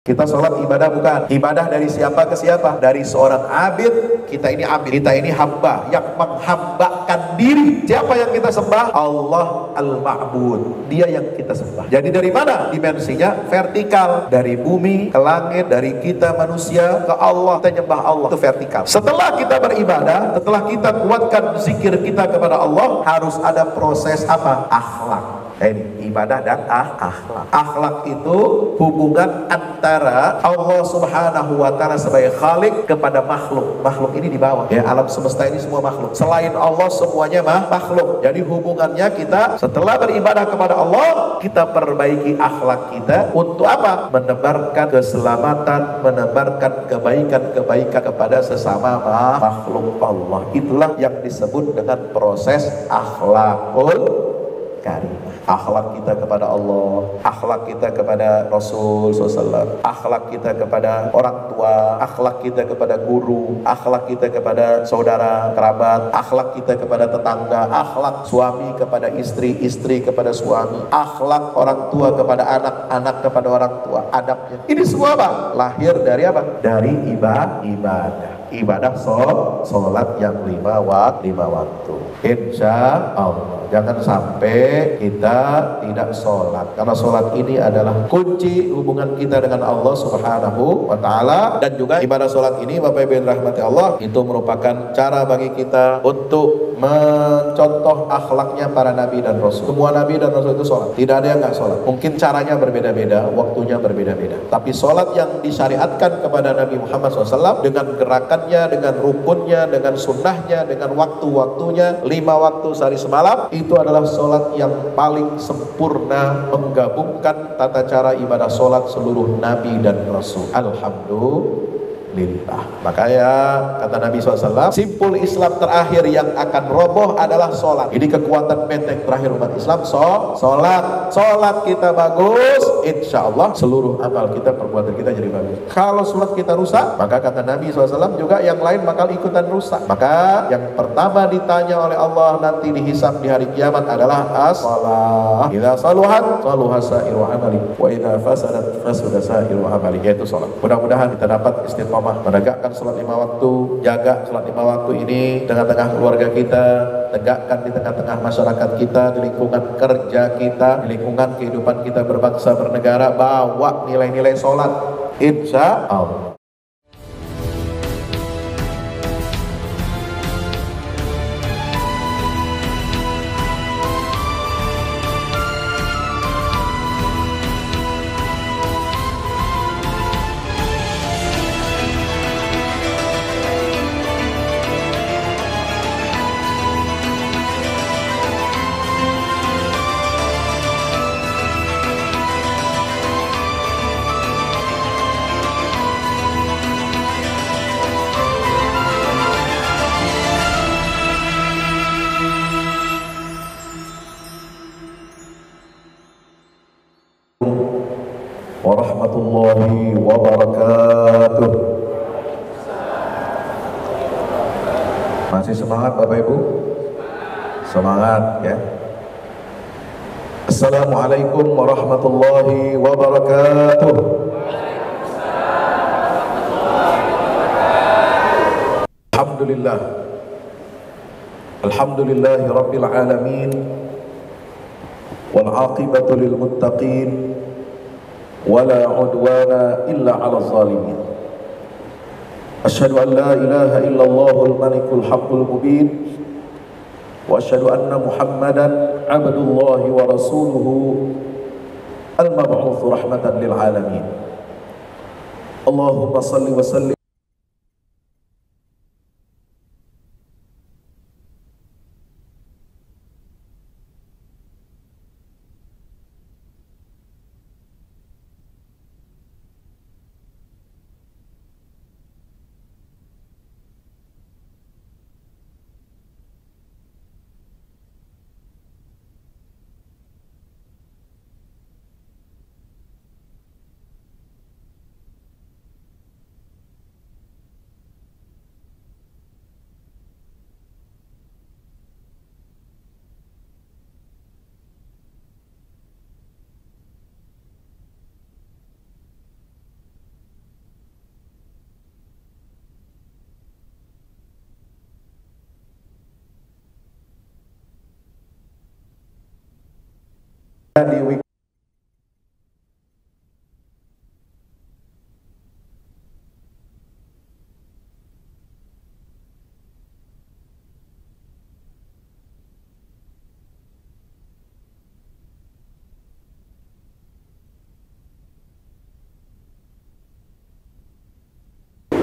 Kita sholat ibadah bukan? Ibadah dari siapa ke siapa? Dari seorang abid. Kita ini abid, kita ini hamba yang menghambakan diri. Siapa yang kita sembah? Allah Al-Ma'bud. Dia yang kita sembah. Jadi dari mana? Dimensinya vertikal. Dari bumi ke langit, dari kita manusia ke Allah. Kita nyembah Allah, itu vertikal. Setelah kita beribadah, setelah kita kuatkan zikir kita kepada Allah, harus ada proses apa? Akhlak. Ini ibadah dan akhlak. Akhlak itu hubungan antara Allah Subhanahu wa Ta'ala sebagai Khalik kepada makhluk. Makhluk ini di bawah. Ya, alam semesta ini semua makhluk. Selain Allah semuanya makhluk. Jadi hubungannya kita setelah beribadah kepada Allah, kita perbaiki akhlak kita untuk apa? Menebarkan keselamatan, menebarkan kebaikan-kebaikan kepada sesama makhluk Allah. Itulah yang disebut dengan proses akhlakul karimah. Akhlak kita kepada Allah, akhlak kita kepada Rasul SAW, akhlak kita kepada orang tua, akhlak kita kepada guru, akhlak kita kepada saudara, kerabat, akhlak kita kepada tetangga, akhlak suami kepada istri, istri kepada suami, akhlak orang tua kepada anak, anak kepada orang tua, adabnya. Ini semua apa? Lahir dari apa? Dari ibadah sholat yang lima waktu. Insya Allah. Jangan sampai kita tidak sholat, karena sholat ini adalah kunci hubungan kita dengan Allah Subhanahu wa Ta'ala. Dan juga ibadah sholat ini, Bapak Ibu yang rahmati Allah, itu merupakan cara bagi kita untuk mencontoh akhlaknya para nabi dan rasul. Semua nabi dan rasul itu sholat, tidak ada yang nggak sholat. Mungkin caranya berbeda-beda, waktunya berbeda-beda, tapi sholat yang disyariatkan kepada Nabi Muhammad SAW dengan gerakannya, dengan rukunnya, dengan sunnahnya, dengan waktu-waktunya, 5 waktu sehari semalam, itu adalah sholat yang paling sempurna, menggabungkan tata cara ibadah sholat seluruh nabi dan rasul. Alhamdulillah. Makanya kata Nabi SAW, simpul Islam terakhir yang akan roboh adalah sholat. Ini kekuatan benteng terakhir umat Islam, sholat. Sholat kita bagus, insya Allah seluruh amal kita, perbuatan kita jadi bagus. Kalau sholat kita rusak, maka kata Nabi SAW juga yang lain bakal ikutan rusak. Maka yang pertama ditanya oleh Allah nanti dihisab di hari kiamat adalah as-sholat. Idza saluhat saluha sa'iru amali, wa idza fasadat fasada sa'iru amali, yaitu sholat. Mudah-mudahan kita dapat istiqomah menegakkan sholat 5 waktu, jaga sholat 5 waktu ini di tengah-tengah keluarga kita, tegakkan di tengah-tengah masyarakat kita, di lingkungan kerja kita, di lingkungan kehidupan kita berbangsa bernegara, bawa nilai-nilai sholat, insya Allah. Warahmatullahi wabarakatuh. Masih semangat Bapak Ibu? Semangat ya. Assalamualaikum warahmatullahi wabarakatuh. Alhamdulillah. Alhamdulillahi rabbil alamin. Wal aqibatu lil muttaqin. ولا عدوان إلا على الظالمين أشهد أن لا إله إلا الله الملك الحق المبين وأشهد أن محمدا عبد الله ورسوله المبعوث رحمة للعالمين اللهم صل وسلم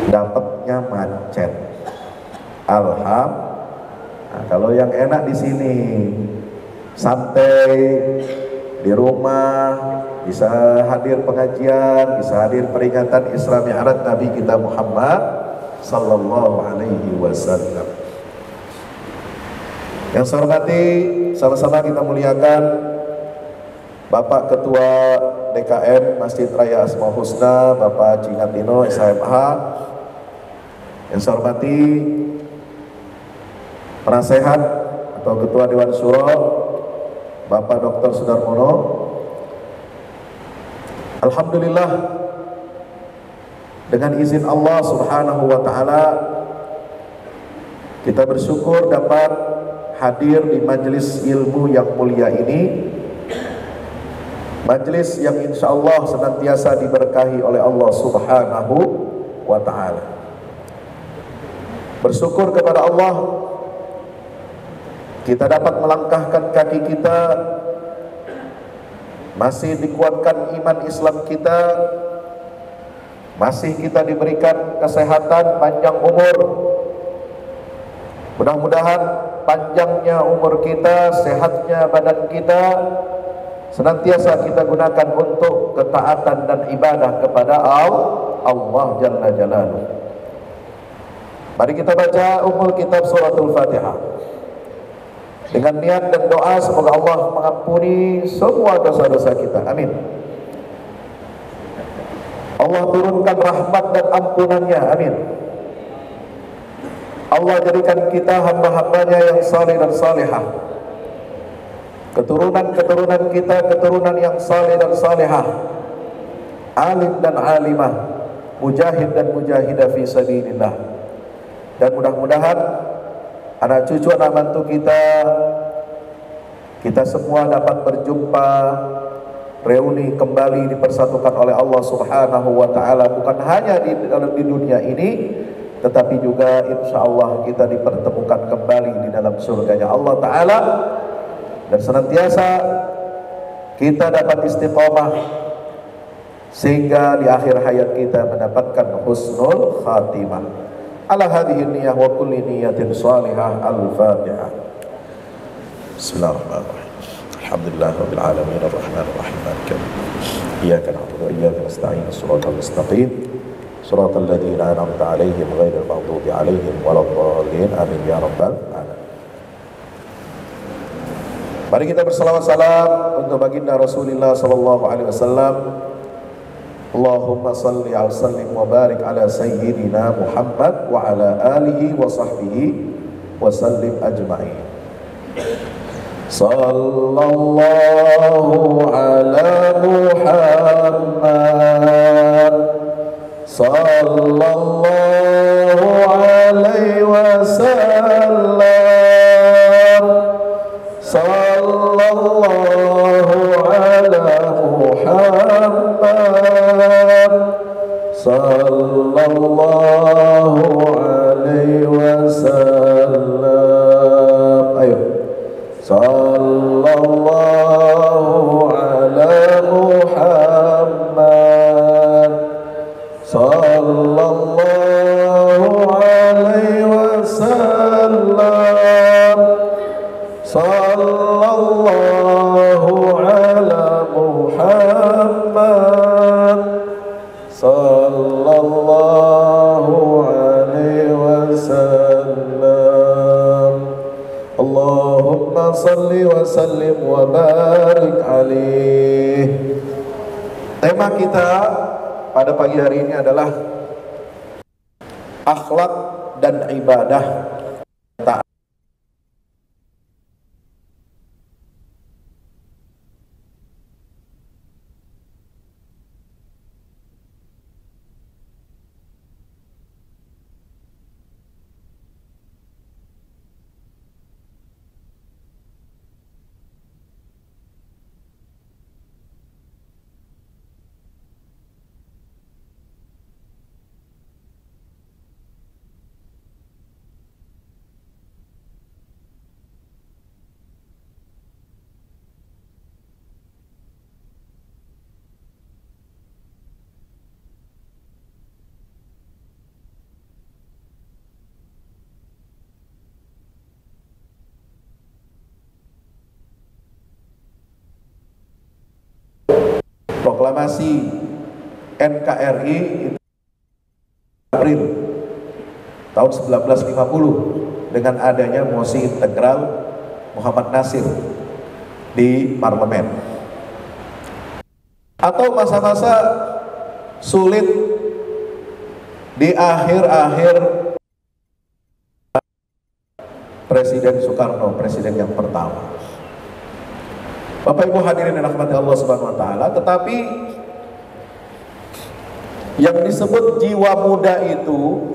dapatnya macet. Nah, kalau yang enak di sini santai di rumah, bisa hadir pengajian, bisa hadir peringatan Isra Mi'raj Nabi kita Muhammad sallallahu alaihi wasallam. Yang saya hormati, sama-sama kita muliakan Bapak Ketua DKM Masjid Raya Asmaul Husna, Bapak Cingatino SHMH. Yang saya hormati Penasehat atau Ketua Dewan Syuro Bapak Dr. Sudarmono. Alhamdulillah, dengan izin Allah Subhanahu wa taala kita bersyukur dapat hadir di majelis ilmu yang mulia ini. Majelis yang insya Allah senantiasa diberkahi oleh Allah Subhanahu wa taala. Bersyukur kepada Allah kita dapat melangkahkan kaki kita, masih dikuatkan iman Islam kita, masih kita diberikan kesehatan, panjang umur. Mudah-mudahan panjangnya umur kita, sehatnya badan kita, senantiasa kita gunakan untuk ketaatan dan ibadah kepada Allah Jalla Jalaluhu. Mari kita baca ummul kitab suratul Fatihah dengan niat dan doa semoga Allah mengampuni semua dosa-dosa kita. Amin. Allah turunkan rahmat dan ampunannya. Amin. Allah jadikan kita hamba-hambanya yang saleh dan salihah. Keturunan-keturunan kita keturunan yang saleh dan salihah, alim dan alimah, mujahid dan mujahidah fi sabilillah. Dan mudah-mudahan anak cucu anak mantu kita semua dapat berjumpa, reuni kembali, dipersatukan oleh Allah Subhanahu wa taala, bukan hanya di dunia ini, tetapi juga insya Allah kita dipertemukan kembali di dalam surganya Allah taala, dan senantiasa kita dapat istiqomah sehingga di akhir hayat kita mendapatkan husnul khatimah. Ala hadhihi niyyah wa kulli niyyatin salihah. Al-Fatihah. Bismillahirrahmanirrahim. Alhamdulillahirabbil alamin arrahmanir rahim maliki yaumiddin. Iyyaka na'budu wa iyyaka nasta'in. Shiratal mustaqim. Shiratal ladzina an'amta 'alaihim ghairil maghdubi 'alaihim waladdallin. Amin ya rabbal alamin. Mari kita bersalawat salam untuk baginda Rasulullah sallallahu alaihi wasallam. Allahumma salli wa sallim wa barik ala sayyidina Muhammad wa ala alihi wa sahbihi wa sallim ajma'in. Sallallahu ala Muhammad sallallahu alaihi wasallam. Sallallahu ala Muhammad sallallahu alaihi wasallam. Ayo. Sallallahu ala Muhammad sallallahu alaihi wasallam. Sallallahu ala Muhammad sallallahu alaihi wasallam. Allahumma salli wa sallim wa barik alaih. Tema kita pada pagi hari ini adalah akhlak dan ibadah. proklamasi NKRI itu April tahun 1950 dengan adanya mosi integral Muhammad Nasir di parlemen, atau masa-masa sulit di akhir-akhir Presiden Soekarno, presiden yang pertama. Bapak Ibu hadirin yang dirahmati Allah Subhanahu wa taala, tetapi yang disebut jiwa muda itu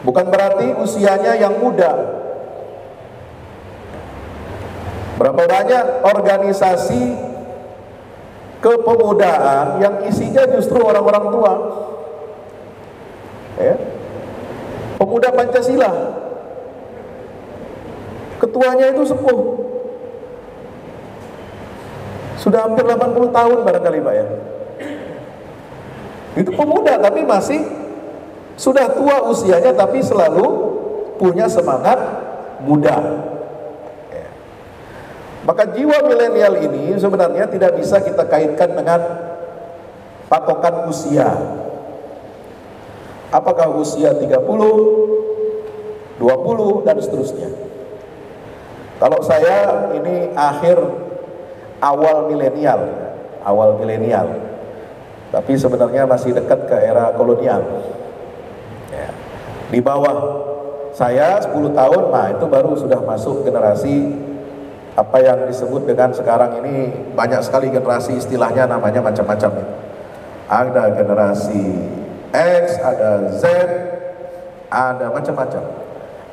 bukan berarti usianya yang muda. Berapa banyak organisasi kepemudaan yang isinya justru orang-orang tua, ya. Pemuda Pancasila, ketuanya itu sepuh, sudah hampir 80 tahun barangkali Pak ya. Itu pemuda tapi masih sudah tua usianya, tapi selalu punya semangat muda. Maka jiwa milenial ini sebenarnya tidak bisa kita kaitkan dengan patokan usia. Apakah usia 30, 20 dan seterusnya. Kalau saya ini awal milenial. Tapi sebenarnya masih dekat ke era kolonial. Ya. Di bawah saya 10 tahun, nah itu baru sudah masuk generasi apa yang disebut dengan sekarang ini banyak sekali generasi, istilahnya namanya macam-macam ya. Ada generasi X, ada Z, ada macam-macam.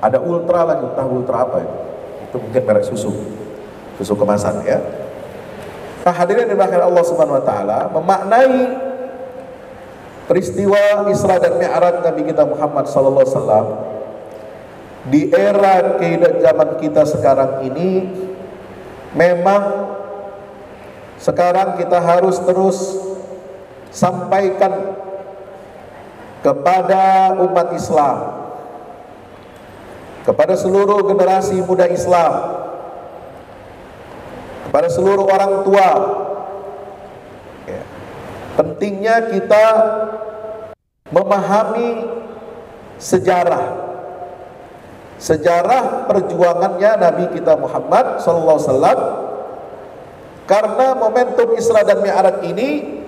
Ada ultra lagi, entah ultra apa itu. Itu mungkin merek susu kemasan ya. Nah, hadirin dirahmati Allah Subhanahu wa taala, memaknai peristiwa Isra dan Mi'raj Nabi kita Muhammad sallallahu alaihi wasallam di era kehidupan zaman kita sekarang ini. Memang sekarang kita harus terus sampaikan kepada umat Islam, kepada seluruh generasi muda Islam, kepada seluruh orang tua, ya, pentingnya kita memahami sejarah perjuangannya Nabi kita Muhammad SAW, karena momentum Isra dan Mi'raj ini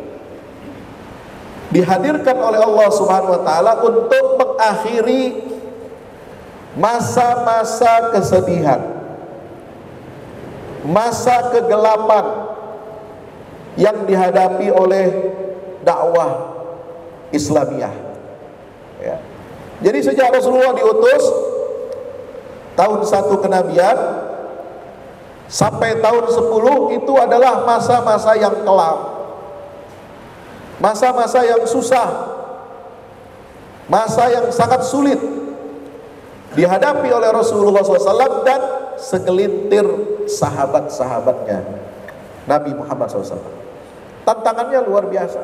dihadirkan oleh Allah Subhanahu wa taala untuk mengakhiri masa-masa kesedihan, masa kegelapan yang dihadapi oleh dakwah Islamiyah ya. Jadi sejak Rasulullah diutus tahun 1 kenabian sampai tahun 10 itu adalah masa-masa yang kelam, masa-masa yang susah, masa yang sangat sulit dihadapi oleh Rasulullah SAW dan segelintir sahabat-sahabatnya Nabi Muhammad SAW. Tantangannya luar biasa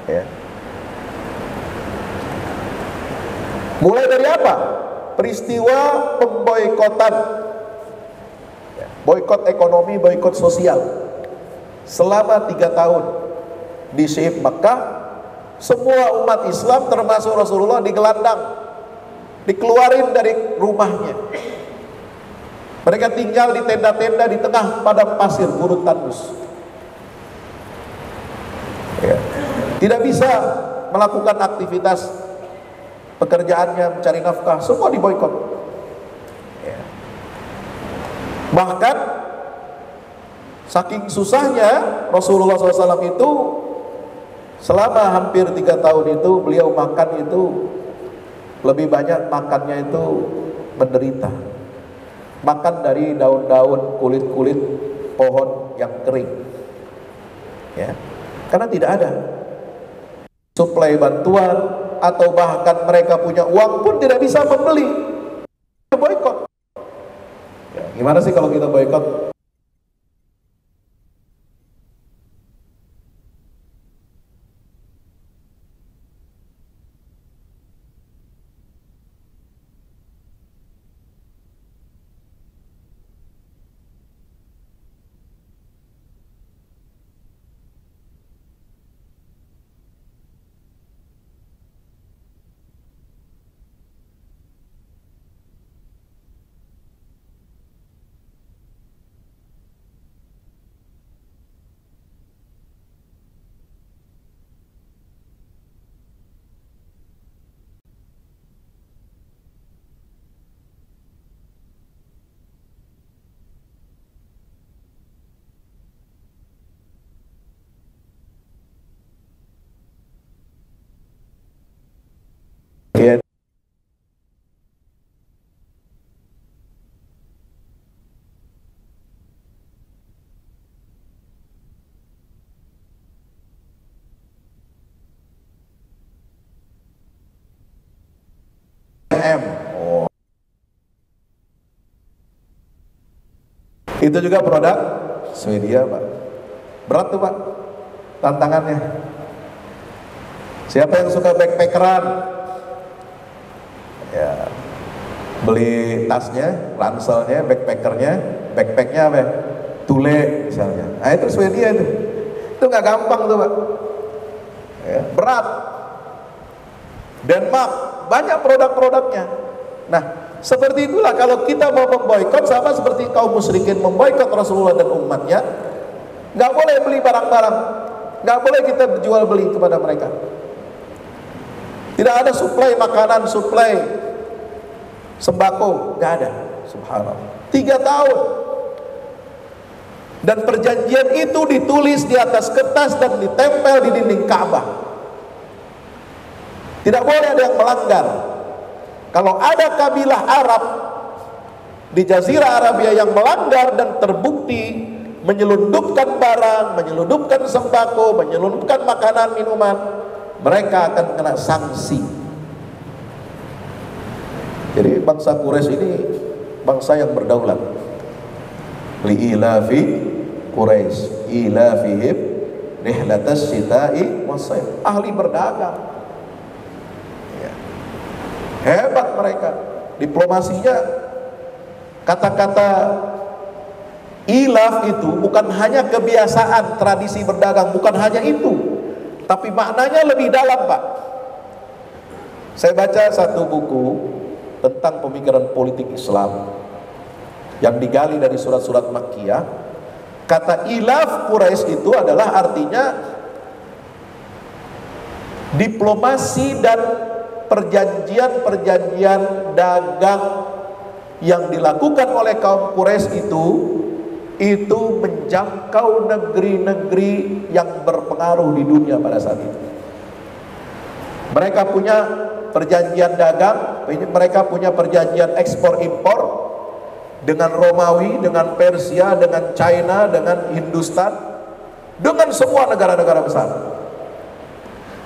ya. Mulai dari apa? Peristiwa pemboikotan, boikot ekonomi, boikot sosial selama 3 tahun di Syekh Mekah. Semua umat Islam termasuk Rasulullah digelandang, dikeluarin dari rumahnya. Mereka tinggal di tenda-tenda di tengah padang pasir Gurun Tandus ya. Tidak bisa melakukan aktivitas pekerjaannya, mencari nafkah, semua diboikot ya. Bahkan saking susahnya Rasulullah SAW itu selama hampir 3 tahun itu beliau makan itu lebih banyak makannya itu menderita, makan dari daun-daun, kulit-kulit pohon yang kering ya. Karena tidak ada suplai bantuan, atau bahkan mereka punya uang pun tidak bisa membeli. Boikot ya, gimana sih kalau kita boikot? M. Oh. Itu juga produk Swedia, Pak. Berat tuh, Pak, tantangannya. Siapa yang suka backpackeran? Ya, beli tasnya, ranselnya, backpackernya, backpacknya apa? Tule misalnya. Nah itu Swedia itu nggak gampang tuh, Pak. Ya, berat. Denmark banyak produk-produknya. Nah, seperti itulah kalau kita mau memboikot, sama seperti kaum musyrikin memboikot Rasulullah dan umatnya, nggak boleh beli barang-barang, nggak boleh kita jual beli kepada mereka. Tidak ada suplai makanan, suplai sembako, nggak ada. Subhanallah. 3 tahun. Dan perjanjian itu ditulis di atas kertas dan ditempel di dinding Ka'bah. Tidak boleh ada yang melanggar. Kalau ada kabilah Arab di Jazirah Arabia yang melanggar dan terbukti menyelundupkan barang, menyelundupkan sembako, menyelundupkan makanan, minuman, mereka akan kena sanksi. Jadi bangsa Quraisy ini bangsa yang berdaulat. Li'ilafi Quraisy ilafihim rihlatas syita'i was-sayf. Ahli berdagang. Ya. Hebat mereka. Diplomasinya, kata-kata ilaf itu bukan hanya kebiasaan tradisi berdagang, bukan hanya itu, tapi maknanya lebih dalam, Pak. Saya baca satu buku tentang pemikiran politik Islam yang digali dari surat-surat Makkiyah. Kata ilaf Quraisy itu adalah artinya diplomasi dan perjanjian-perjanjian dagang yang dilakukan oleh kaum Quraisy itu menjangkau negeri-negeri yang berpengaruh di dunia pada saat itu. Mereka punya perjanjian dagang, mereka punya perjanjian ekspor impor dengan Romawi, dengan Persia, dengan China, dengan Hindustan, dengan semua negara-negara besar.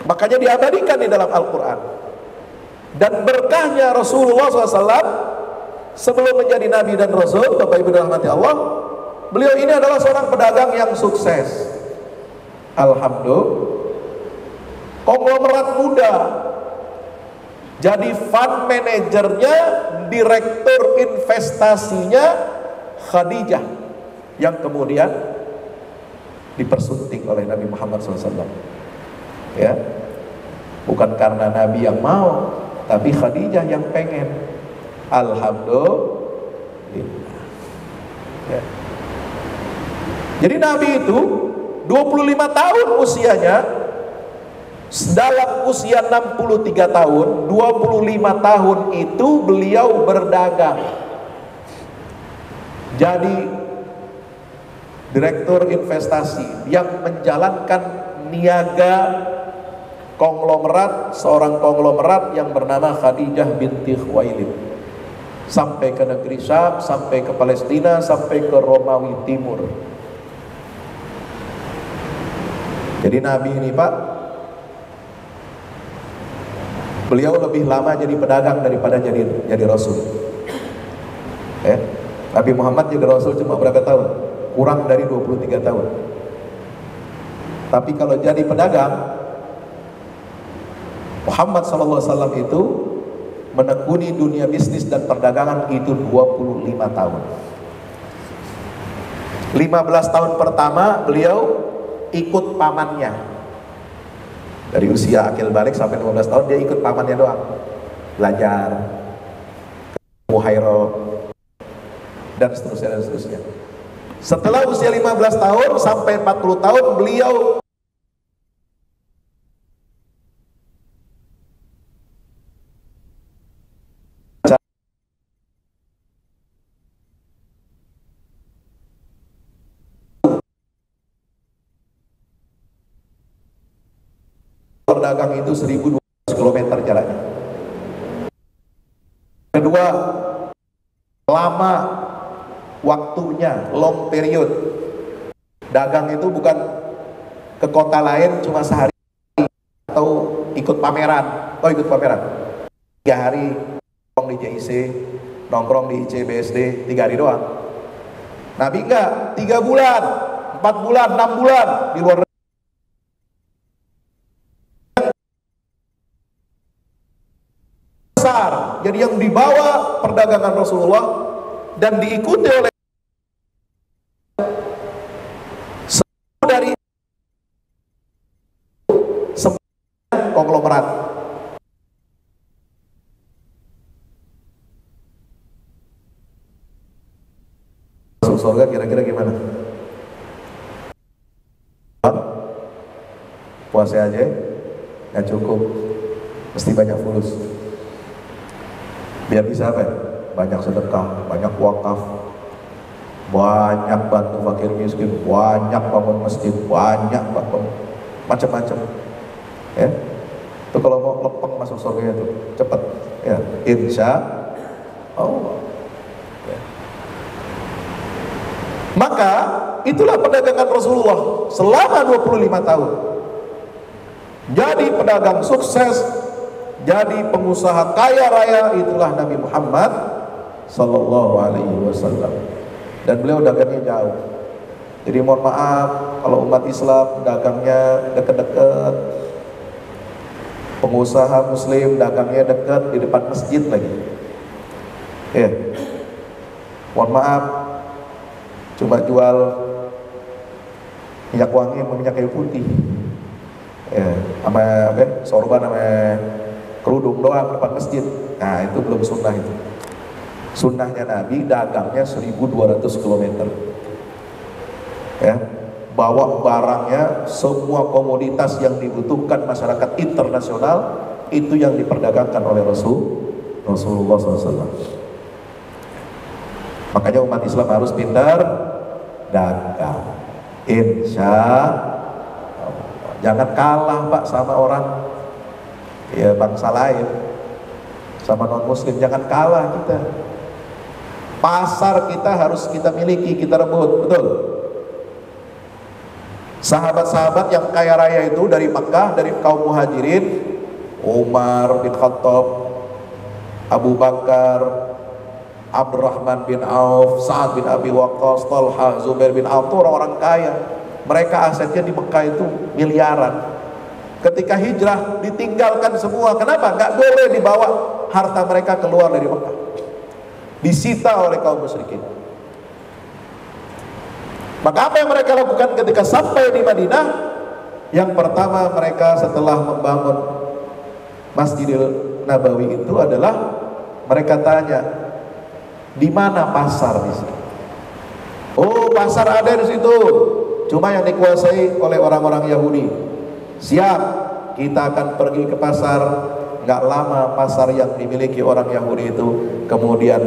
Makanya diabadikan di dalam Al-Quran. Dan berkahnya Rasulullah SAW sebelum menjadi Nabi dan Rasul, Bapak Ibu dirahmati Allah, beliau ini adalah seorang pedagang yang sukses. Alhamdulillah. Konglomerat muda. Jadi fund manajernya, direktur investasinya Khadijah, yang kemudian dipersunting oleh Nabi Muhammad SAW. Ya, bukan karena Nabi yang mau, tapi Khadijah yang pengen. Alhamdulillah. Ya. Jadi Nabi itu 25 tahun usianya. Dalam usia 63 tahun, 25 tahun itu beliau berdagang. Jadi direktur investasi yang menjalankan niaga konglomerat, seorang konglomerat yang bernama Khadijah binti Khuwailid, sampai ke negeri Syam, sampai ke Palestina, sampai ke Romawi Timur. Jadi Nabi ini, Pak, beliau lebih lama jadi pedagang daripada jadi Rasul. Nabi Muhammad jadi Rasul cuma berapa tahun? Kurang dari 23 tahun. Tapi kalau jadi pedagang, Muhammad SAW itu menekuni dunia bisnis dan perdagangan itu 25 tahun. 15 tahun pertama beliau ikut pamannya. Dari usia akil balik sampai 15 tahun dia ikut pamannya doang, belajar, muhairo, dan seterusnya. Setelah usia 15 tahun sampai 40 tahun beliau berdagang itu 1200 km jaraknya. Kedua, lama waktunya, long period. Dagang itu bukan ke kota lain cuma sehari atau ikut pameran. 3 hari nongkrong di JIC, nongkrong di ICBSD 3 hari doang. Nabi enggak, 3 bulan, 4 bulan, 6 bulan di luar negeri. Besar, jadi yang dibawa perdagangan Rasulullah dan diikuti oleh dari semua konglomerat. Masuk surga kira-kira gimana? Puasa aja nggak cukup, mesti banyak fulus. Biar bisa apa ya? Banyak sedekah, banyak wakaf, banyak bantu fakir miskin, banyak bangun masjid, banyak bangun macam-macam. Ya, itu kalau mau lempeng masuk surga itu cepat. Ya, insya Allah. Ya. Maka itulah perdagangan Rasulullah selama 25 tahun. Jadi pedagang sukses, jadi pengusaha kaya raya, itulah Nabi Muhammad Sallallahu Alaihi Wasallam. Dan beliau dagangnya jauh. Jadi mohon maaf kalau umat Islam dagangnya dekat-dekat, pengusaha Muslim dagangnya dekat di depan masjid lagi. Ya, mohon maaf, cuma jual minyak wangi sama minyak kayu putih. Ya, sama sorban sama kerudung doang depan masjid. Nah, itu belum sunnah itu. Sunnahnya Nabi dagangnya 1200 km. Ya, bawa barangnya, semua komoditas yang dibutuhkan masyarakat internasional itu yang diperdagangkan oleh Rasulullah SAW. Makanya umat Islam harus pintar dagang. Insya Allah. Jangan kalah Pak sama orang ya bangsa lain, sama non muslim, jangan kalah kita. Pasar kita harus kita miliki, kita rebut, betul. Sahabat-sahabat yang kaya raya itu dari Makkah, dari kaum muhajirin, Umar bin Khattab, Abu Bakar, Abdurrahman bin Auf, Sa'ad bin Abi Waqqas, Talha, Zubair bin Auf, itu orang-orang kaya. Mereka asetnya di Mekah itu miliaran. Ketika hijrah ditinggalkan semua. Kenapa? Nggak boleh dibawa harta mereka keluar dari Mekah. Disita oleh kaum musyrikin. Maka apa yang mereka lakukan ketika sampai di Madinah? Yang pertama mereka setelah membangun Masjidil Nabawi itu adalah mereka tanya, di mana pasar di sini? Oh, pasar ada di situ. Cuma yang dikuasai oleh orang-orang Yahudi. Siap, kita akan pergi ke pasar. Nggak lama pasar yang dimiliki orang Yahudi itu kemudian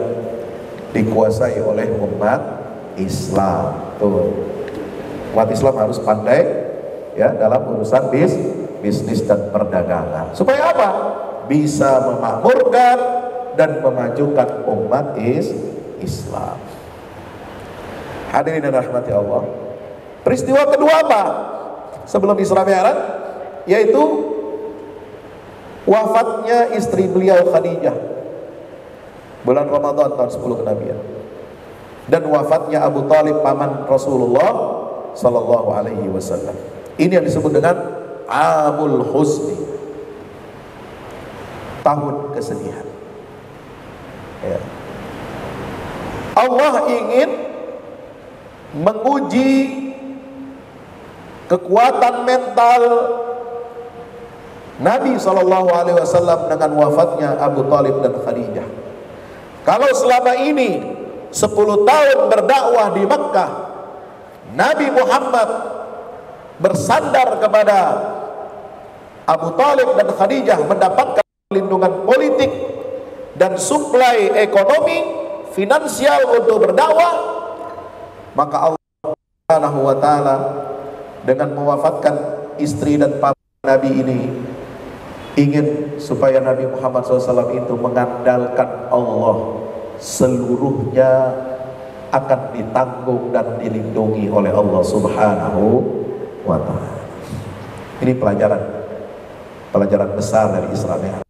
dikuasai oleh umat Islam. Tuh, umat Islam harus pandai ya dalam urusan bisnis dan perdagangan. Supaya apa? Bisa memakmurkan dan memajukan umat Islam. Hadirin dan rahmati Allah. Peristiwa kedua apa? Sebelum Isra Mi'raj, yaitu wafatnya istri beliau Khadijah bulan Ramadan tahun 10 kenabian, dan wafatnya Abu Talib paman Rasulullah Sallallahu Alaihi Wasallam. Ini yang disebut dengan Amul Huzni, tahun kesedihan. Ya. Allah ingin menguji kekuatan mental Nabi Sallallahu Alaihi Wasallam dengan wafatnya Abu Talib dan Khadijah. Kalau selama ini 10 tahun berdakwah di Makkah, Nabi Muhammad bersandar kepada Abu Talib dan Khadijah, mendapatkan perlindungan politik dan suplai ekonomi finansial untuk berdakwah, maka Allah Subhanahu wa taala dengan mewafatkan istri dan paman Nabi ini ingin supaya Nabi Muhammad SAW itu mengandalkan Allah, seluruhnya akan ditanggung dan dilindungi oleh Allah Subhanahu wa taala. Ini pelajaran besar dari Isra Mi'raj.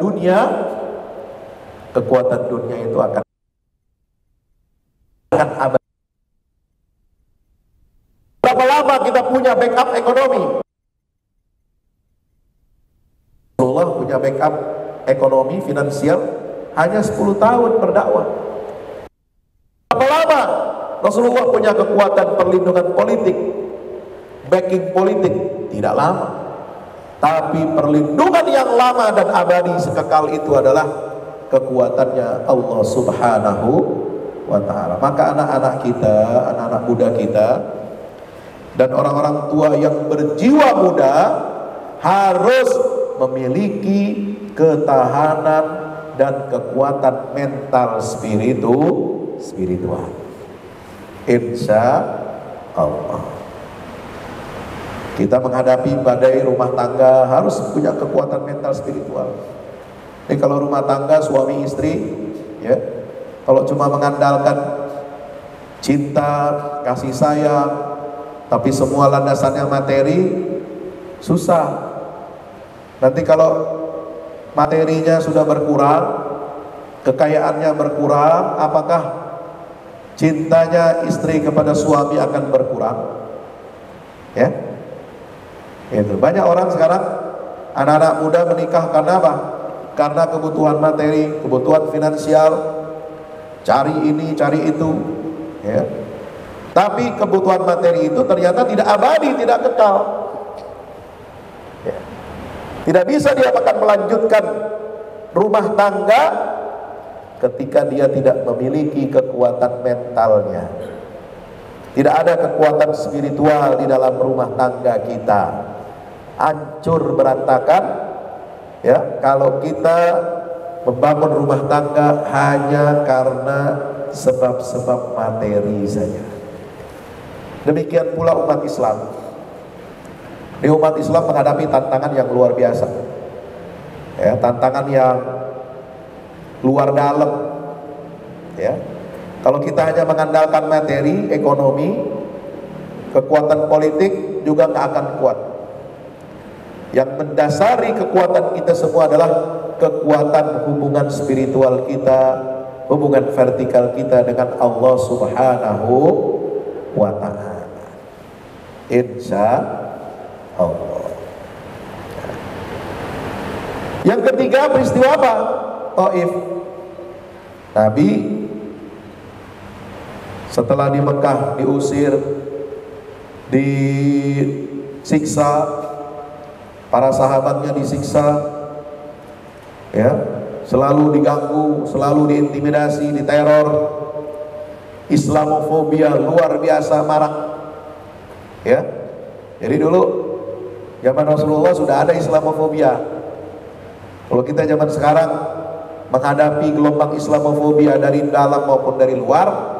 dunia, kekuatan dunia itu akan abadi. Berapa lama kita punya backup ekonomi? Rasulullah punya backup ekonomi finansial hanya 10 tahun berdakwah. Berapa lama Rasulullah punya kekuatan perlindungan politik, backing politik? Tidak lama. Tapi perlindungan yang lama dan abadi sekekal itu adalah kekuatannya Allah Subhanahu wa ta'ala. Maka anak-anak kita, anak-anak muda kita, dan orang-orang tua yang berjiwa muda harus memiliki ketahanan dan kekuatan mental spiritual. Insya Allah. Kita menghadapi badai rumah tangga harus punya kekuatan mental spiritual. Jadi kalau rumah tangga suami istri, ya, kalau cuma mengandalkan cinta, kasih sayang, tapi semua landasannya materi, susah. Nanti kalau materinya sudah berkurang, kekayaannya berkurang, apakah cintanya istri kepada suami akan berkurang? Ya, itu banyak orang sekarang, anak-anak muda menikah karena apa? Karena kebutuhan materi, kebutuhan finansial, cari ini, cari itu, ya. Tapi kebutuhan materi itu ternyata tidak abadi, tidak kekal, ya. Tidak bisa dia akan melanjutkan rumah tangga ketika dia tidak memiliki kekuatan mentalnya. Tidak ada kekuatan spiritual di dalam rumah tangga kita. Hancur berantakan, ya, kalau kita membangun rumah tangga hanya karena sebab-sebab materi saja. Demikian pula umat Islam. Di umat Islam menghadapi tantangan yang luar biasa, ya, tantangan yang luar dalam, ya. Kalau kita hanya mengandalkan materi, ekonomi, kekuatan politik juga nggak akan kuat. Yang mendasari kekuatan kita semua adalah kekuatan hubungan spiritual kita, hubungan vertikal kita dengan Allah Subhanahu wa ta'ala. Insya Allah. Yang ketiga, peristiwa apa? Taif. Nabi setelah di Mekah diusir, disiksa, para sahabatnya disiksa, ya, selalu diganggu, selalu diintimidasi, diteror, Islamofobia luar biasa marak, ya. Jadi dulu zaman Rasulullah sudah ada Islamofobia. Kalau kita zaman sekarang menghadapi gelombang Islamofobia dari dalam maupun dari luar,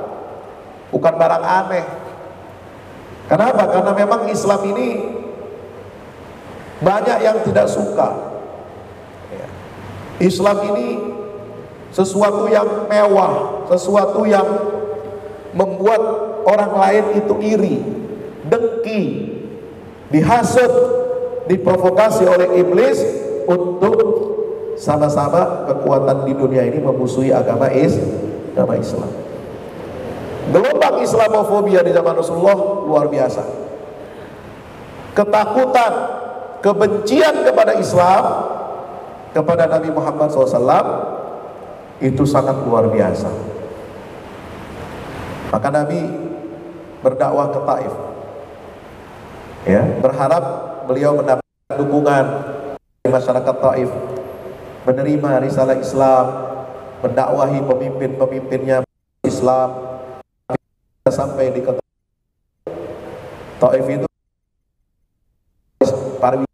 bukan barang aneh. Kenapa? Karena memang Islam ini banyak yang tidak suka. Islam ini sesuatu yang mewah, sesuatu yang membuat orang lain itu iri, dengki, dihasut, diprovokasi oleh iblis untuk sama-sama kekuatan di dunia ini memusuhi agama Islam. Gelombang Islamofobia di zaman Rasulullah luar biasa. Ketakutan, kebencian kepada Islam, kepada Nabi Muhammad SAW itu sangat luar biasa. Maka Nabi berdakwah ke Taif, ya, berharap beliau mendapat dukungan dari masyarakat Taif, menerima risalah Islam, mendakwahi pemimpin-pemimpinnya Islam, sampai di kota Taif itu pariwisata.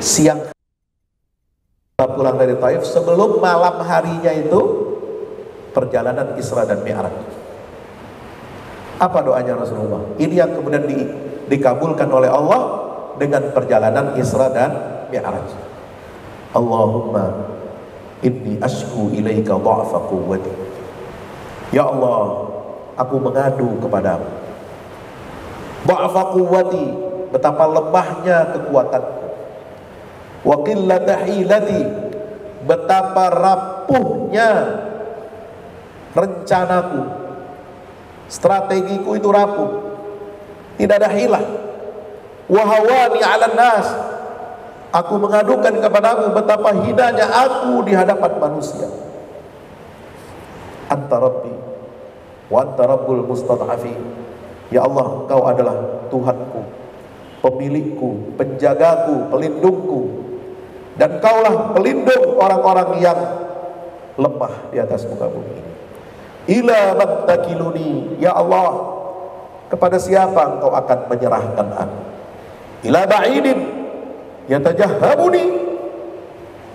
siang pulang dari Taif, sebelum malam harinya itu perjalanan Isra dan Mi'raj. Apa doanya Rasulullah? Ini yang kemudian dikabulkan oleh Allah dengan perjalanan Isra dan Mi'raj. Allahumma inni ashku ilaika dha'fa quwwati. Ya Allah, aku mengadu kepadamu. Dha'fa quwwati, betapa lemahnya kekuatanku. Wa qillata hilati, betapa rapuhnya rencanaku, strategiku itu rapuh, tidak ada hilah. Wa hawani 'alan nas, aku mengadukan kepadamu betapa hinanya aku di hadapan manusia. Anta Rabbi wa anta Rabbul mustad'afin. Ya Allah, Engkau adalah Tuhanku, pemilikku, penjagaku, pelindungku, dan Kaulah pelindung orang-orang yang lemah di atas muka bumi ini. Ila man takiluni, ya Allah, kepada siapa Engkau akan menyerahkan aku? Ila ba'idin yatajahhamuni,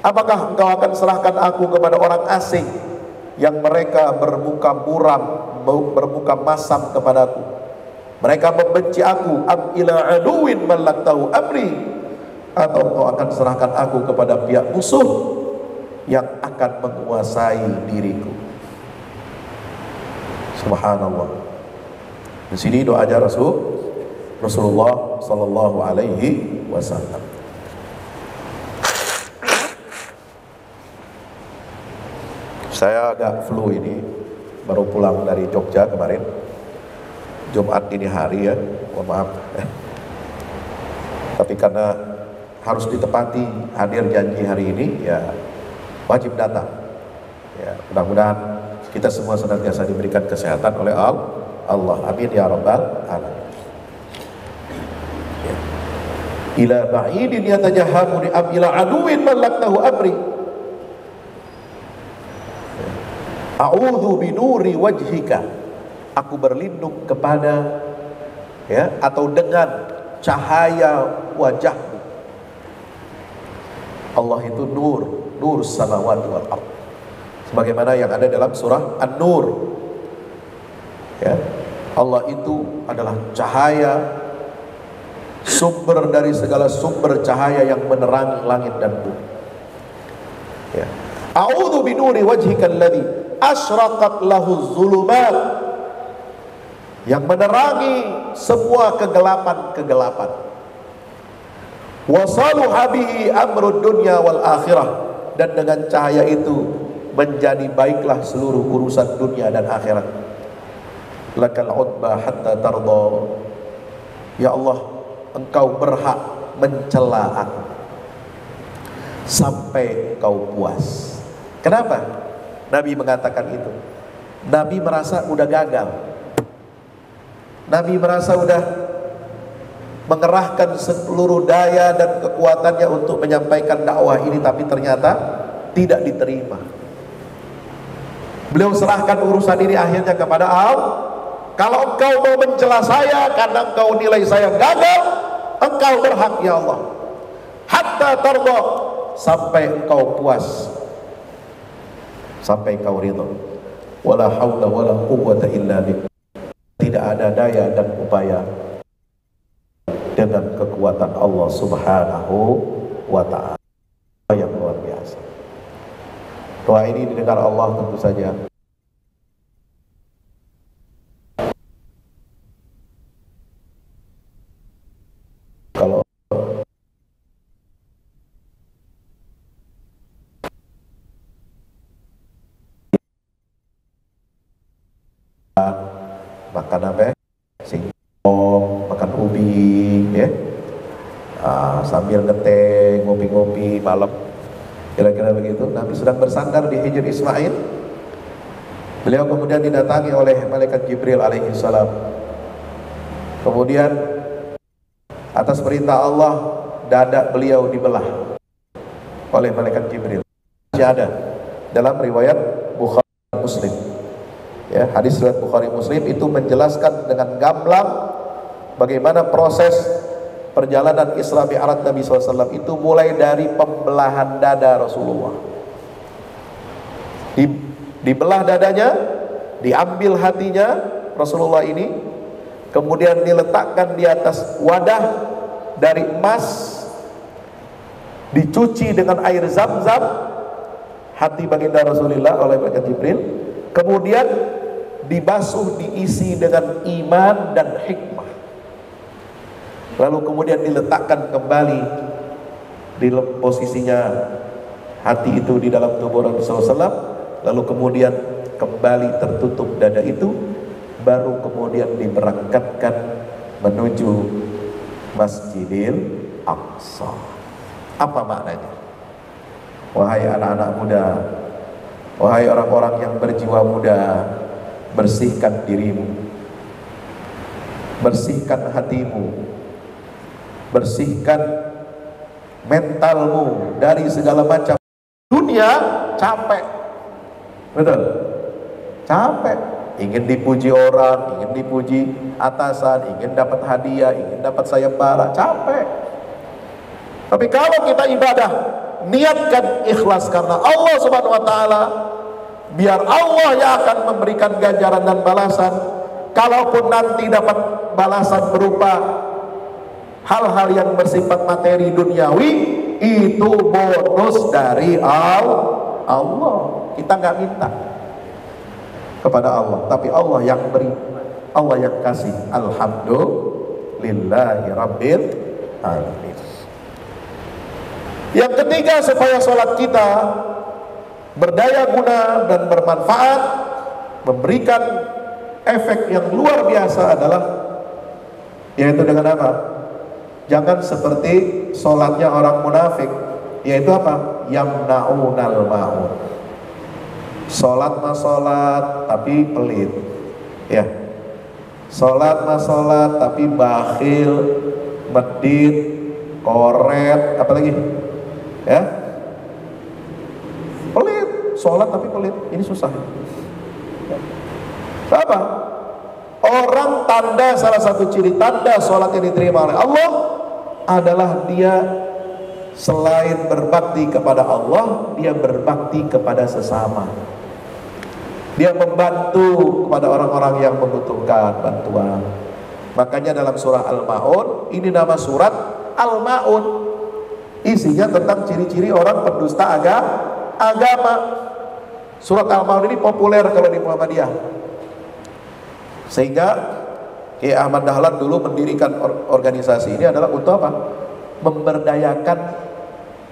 apakah Engkau akan serahkan aku kepada orang asing yang mereka bermuka muram, bermuka masam kepadaku, mereka membenci aku? Am ila aduwin man laktahu amri, atau Engkau akan serahkan aku kepada pihak musuh yang akan menguasai diriku? Subhanallah. Di sini doanya Rasulullah sallallahu alaihi wasallam. Saya agak flu ini, baru pulang dari Jogja kemarin, Jumat ini hari ya, mohon maaf. Tapi karena harus ditepati hadir janji hari ini, ya wajib datang. Ya, mudah-mudahan kita semua senantiasa diberikan kesehatan oleh Allah. Amin ya rabbal alamin. Ya. Ila ba'idin yatajahamuni am ila aduwin man laktahu amri. A'udzu binuri wajhika, aku berlindung kepada, ya, atau dengan cahaya wajahmu. Allah itu nur samawati wal ardh, sebagaimana yang ada dalam surah An-Nur. Ya, Allah itu adalah cahaya, sumber dari segala sumber cahaya yang menerangi langit dan bumi. Ya. A'udzu binuri wajhika alladzi asyraqat lahu dzulumat, yang menerangi semua kegelapan-kegelapan. Wasaluha bihi amrud dunya wal akhirah, dan dengan cahaya itu menjadi baiklah seluruh urusan dunia dan akhirat. Lakal utba hatta tarda, ya Allah, Engkau berhak mencela aku sampai Engkau puas. Kenapa Nabi mengatakan itu? Nabi merasa udah gagal. Nabi merasa udah mengerahkan seluruh daya dan kekuatannya untuk menyampaikan dakwah ini, tapi ternyata tidak diterima. Beliau serahkan urusan ini akhirnya kepada Allah. Kalau Engkau mau mencela saya karena Engkau nilai saya gagal, Engkau berhak ya Allah. Hatta tarda, sampai Engkau puas, sampai Engkau ridha. Wala haula wala quwwata illa billah. Tidak ada daya dan upaya dengan kekuatan Allah Subhanahu wa ta'ala yang luar biasa. Doa ini didengar Allah tentu saja. Kalau makan apa? Singkong, makan ubi, ya, sambil ngeteh, ngopi-ngopi malam, kira-kira begitu. Nabi sedang bersandar di Hijr Ismail. Beliau kemudian didatangi oleh malaikat Jibril alaihi salam. Kemudian atas perintah Allah, dada beliau dibelah oleh malaikat Jibril. Masih ada dalam riwayat Bukhari Muslim. Ya, hadis riwayat Bukhari Muslim itu menjelaskan dengan gamblang bagaimana proses perjalanan Isra Mi'raj Nabi SAW itu mulai dari pembelahan dada Rasulullah. Dibelah dadanya, diambil hatinya Rasulullah ini, kemudian diletakkan di atas wadah dari emas, dicuci dengan air zam-zam hati baginda Rasulullah oleh malaikat Jibril, kemudian dibasuh, diisi dengan iman dan hikmah, lalu kemudian diletakkan kembali di posisinya hati itu di dalam tubuh Rasulullah SAW, lalu kemudian kembali tertutup dada itu, baru kemudian diberangkatkan menuju Masjidil Aqsa. Apa maknanya? Wahai anak-anak muda, wahai orang-orang yang berjiwa muda, bersihkan dirimu, bersihkan hatimu, bersihkan mentalmu dari segala macam dunia. Capek, betul, capek, ingin dipuji orang, ingin dipuji atasan, ingin dapat hadiah, ingin dapat sayembara, capek. Tapi kalau kita ibadah, niatkan ikhlas karena Allah Subhanahu wa taala, biar Allah yang akan memberikan ganjaran dan balasan. Kalaupun nanti dapat balasan berupa hal-hal yang bersifat materi duniawi, itu bonus dari Allah. Kita nggak minta kepada Allah, tapi Allah yang beri, Allah yang kasih. Alhamdulillahi Rabbil Alamin. Yang ketiga, supaya sholat kita berdaya guna dan bermanfaat, memberikan efek yang luar biasa adalah, yaitu dengan apa? Jangan seperti sholatnya orang munafik, yaitu apa? Yamna'unal ma'un. Sholat mah sholat tapi pelit, ya. Sholat mah sholat tapi bakhil, medit, koret, apalagi? Ya, pelit, sholat tapi pelit, ini susah. Apa? Orang tanda, salah satu ciri tanda sholat yang diterima oleh Allah adalah dia selain berbakti kepada Allah, dia berbakti kepada sesama. Dia membantu kepada orang-orang yang membutuhkan bantuan. Makanya dalam surah Al-Ma'un, ini nama surat Al-Ma'un, isinya tentang ciri-ciri orang pendusta agama. Surat Al-Ma'un ini populer kalau di Muhammadiyah, sehingga Kiai Ahmad Dahlan dulu mendirikan organisasi ini adalah untuk apa? Memberdayakan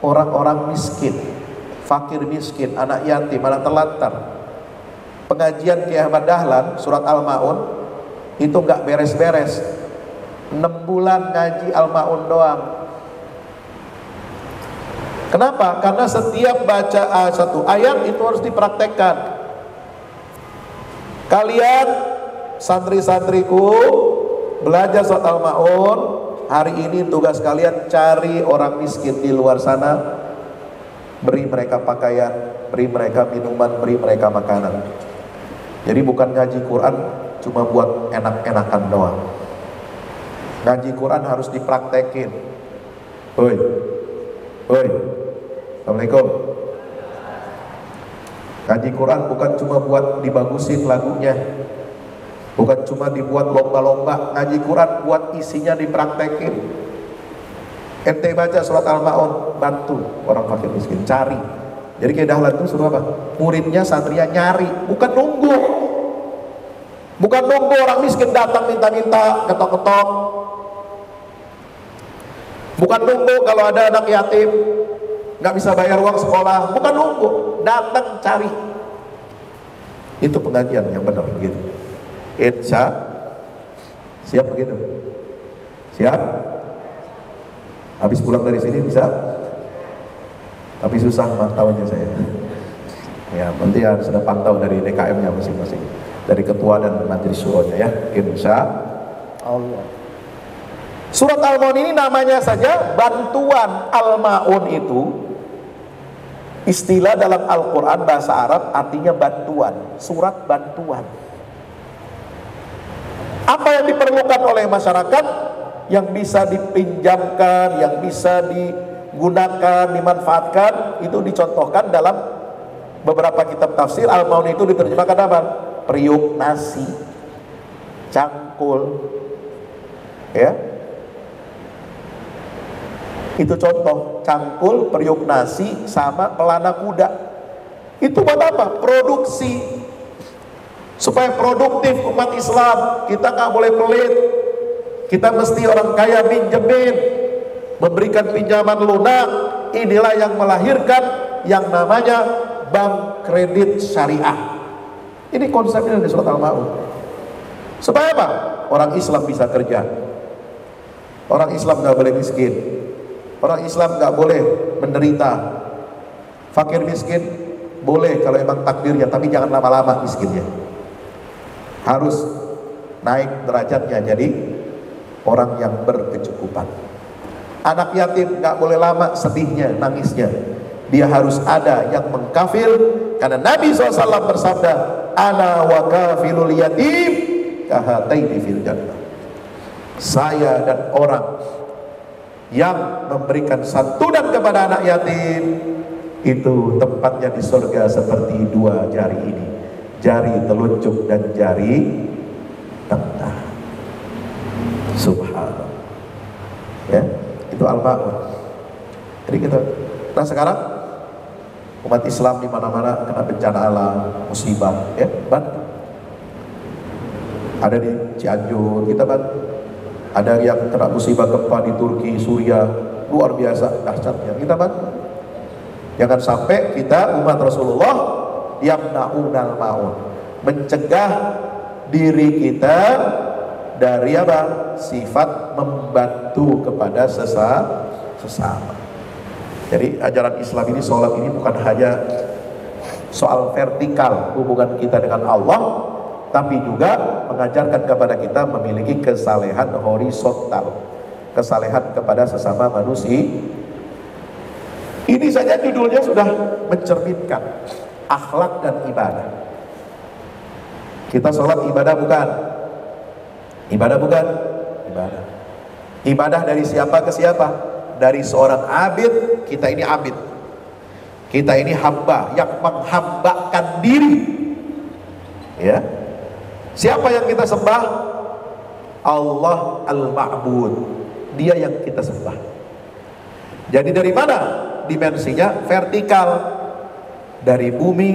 orang-orang miskin, fakir miskin, anak yatim, anak terlantar. Pengajian Kiai Ahmad Dahlan surat Al-Ma'un itu nggak beres-beres, 6 bulan ngaji Al-Ma'un doang. Kenapa? Karena setiap baca satu ayat itu harus dipraktekkan. Kalian santri-santriku belajar surat Al-Ma'un, hari ini tugas kalian cari orang miskin di luar sana, beri mereka pakaian, beri mereka minuman, beri mereka makanan. Jadi bukan ngaji Quran cuma buat enak-enakan doang. Ngaji Quran harus dipraktekin. Oi, Assalamualaikum. Ngaji Quran bukan cuma buat dibagusin lagunya, bukan cuma dibuat lomba-lomba. Ngaji Quran buat isinya dipraktekin. Ente baca surat Al-Ma'un, bantu orang fakir miskin, cari. Jadi Kiai Dahlan itu suruh apa? Muridnya, santrinya nyari, bukan nunggu. Bukan nunggu orang miskin datang minta-minta, ketok-ketok. Bukan nunggu kalau ada anak yatim nggak bisa bayar uang sekolah, bukan nunggu, datang cari. Itu pengajian yang benar begitu. Siap begitu? Siap? Habis pulang dari sini bisa? Tapi susah mantaunya saya. Ya, nanti harus ada pantau dari DKM-nya masing-masing, dari ketua dan majelis syuronya ya. Insya Allah. Surat Al-Ma'un ini namanya saja bantuan. Al-Ma'un itu istilah dalam Al-Quran bahasa Arab, artinya bantuan, surat bantuan. Apa yang diperlukan oleh masyarakat? yang bisa dipinjamkan, yang bisa digunakan, dimanfaatkan, itu dicontohkan dalam beberapa kitab tafsir. Al-maun itu diterjemahkan apa? Periuk nasi, cangkul, ya. Itu contoh, cangkul, periuk nasi, sama pelana kuda. Itu buat apa? Produksi, supaya produktif umat Islam. Kita nggak boleh pelit. Kita mesti orang kaya pinjemin, memberikan pinjaman lunak. Inilah yang melahirkan yang namanya bank kredit syariah. Ini konsepnya di surat Al-Maun. Supaya apa? Orang Islam bisa kerja. Orang Islam nggak boleh miskin. Orang Islam nggak boleh menderita. Fakir miskin boleh kalau emang takdirnya, tapi jangan lama-lama miskinnya. Harus naik derajatnya jadi orang yang berkecukupan. Anak yatim nggak boleh lama sedihnya, nangisnya. Dia harus ada yang mengkafil, karena Nabi SAW bersabda, ana wa kafilul yatim kahataini fil jannah. Saya dan orang yang memberikan santunan kepada anak yatim itu tempatnya di surga seperti dua jari ini, jari telunjuk dan jari tengah. Subhanallah, ya, itu Al-Maun. Jadi kita, nah sekarang umat Islam di mana-mana kena bencana alam, musibah, ya, bantu. Ada di Cianjur, kita bantu. Ada yang kena musibah gempa di Turki, Suriah, luar biasa dahsyatnya, kita bantu. Jangan sampai kita umat Rasulullah yamna'unal maun, mencegah diri kita dari apa? Sifat membantu kepada sesama. Jadi ajaran Islam ini, sholat ini bukan hanya soal vertikal hubungan kita dengan Allah, tapi juga mengajarkan kepada kita memiliki kesalehan horizontal, kesalehan kepada sesama manusia. Ini saja judulnya sudah mencerminkan akhlak dan ibadah. Kita sholat ibadah bukan? Ibadah bukan? Ibadah. Ibadah dari siapa ke siapa? Dari seorang abid. Kita ini abid, kita ini hamba yang menghambakan diri, ya. Siapa yang kita sembah? Allah Al-Ma'bud. Dia yang kita sembah. Jadi dari mana dimensinya? Vertikal, dari bumi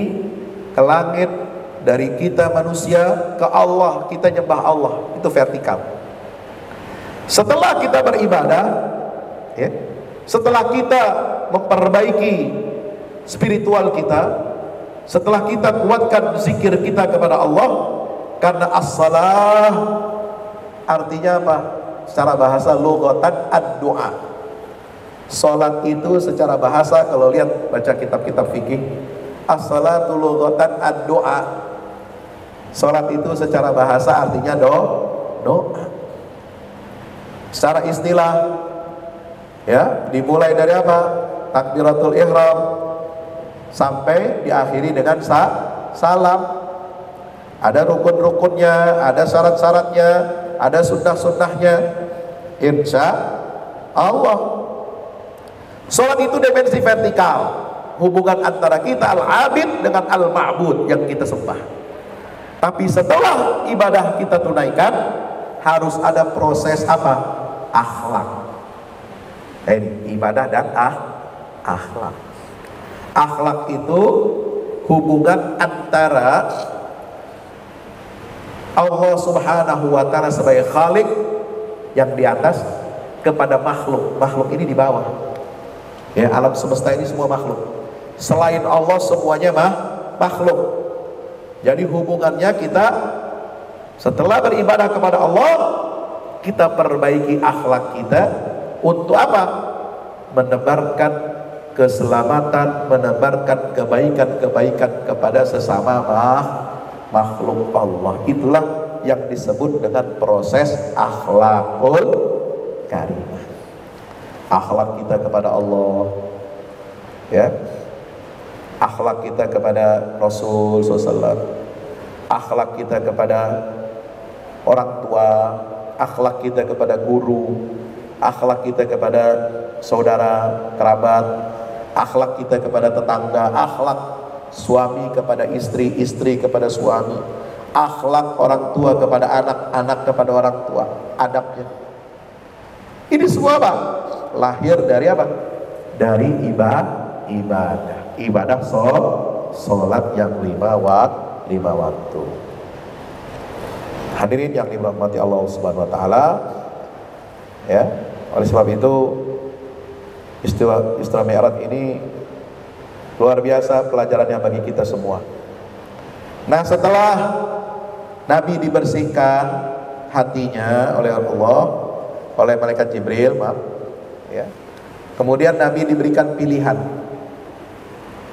ke langit, dari kita manusia ke Allah, kita nyembah Allah, itu vertikal. Setelah kita beribadah, ya, setelah kita memperbaiki spiritual kita, setelah kita kuatkan zikir kita kepada Allah, karena as-salah artinya apa? Secara bahasa lughatan ad-du'a. Salat itu secara bahasa, kalau lihat baca kitab-kitab fikih, as-salatu lughatan ad-du'a. Salat itu secara bahasa artinya doa. Secara istilah, ya, dimulai dari apa? Takbiratul ihram sampai diakhiri dengan salam. Ada rukun-rukunnya, ada syarat-syaratnya, ada sunnah-sunnahnya. Insya Allah. Salat itu dimensi vertikal, hubungan antara kita al-abid dengan al-ma'bud yang kita sembah. Tapi setelah ibadah kita tunaikan, harus ada proses apa? Akhlak. Ini ibadah dan akhlak. Akhlak itu hubungan antara Allah Subhanahu wa ta'ala sebagai Khalik yang di atas kepada makhluk. Makhluk ini di bawah. Ya, alam semesta ini semua makhluk. Selain Allah semuanya makhluk. Jadi hubungannya kita setelah beribadah kepada Allah, kita perbaiki akhlak kita untuk apa? Menebarkan keselamatan, menebarkan kebaikan-kebaikan kepada sesama makhluk Allah. Itulah yang disebut dengan proses akhlakul karimah. Akhlak kita kepada Allah, ya, akhlak kita kepada Rasul SAW, akhlak kita kepada orang tua, akhlak kita kepada guru, akhlak kita kepada saudara, kerabat, akhlak kita kepada tetangga, akhlak suami kepada istri, istri kepada suami, akhlak orang tua kepada anak, anak kepada orang tua, adabnya. Ini semua apa? Lahir dari apa? Dari ibadah. Ibadah sholat yang lima waktu. Hadirin yang dirahmati Allah Subhanahu wa taala. Ya, oleh sebab itu Isra Mi'raj ini luar biasa pelajarannya bagi kita semua. Nah, setelah Nabi dibersihkan hatinya oleh Allah, oleh malaikat Jibril, maaf, ya. Kemudian Nabi diberikan pilihan.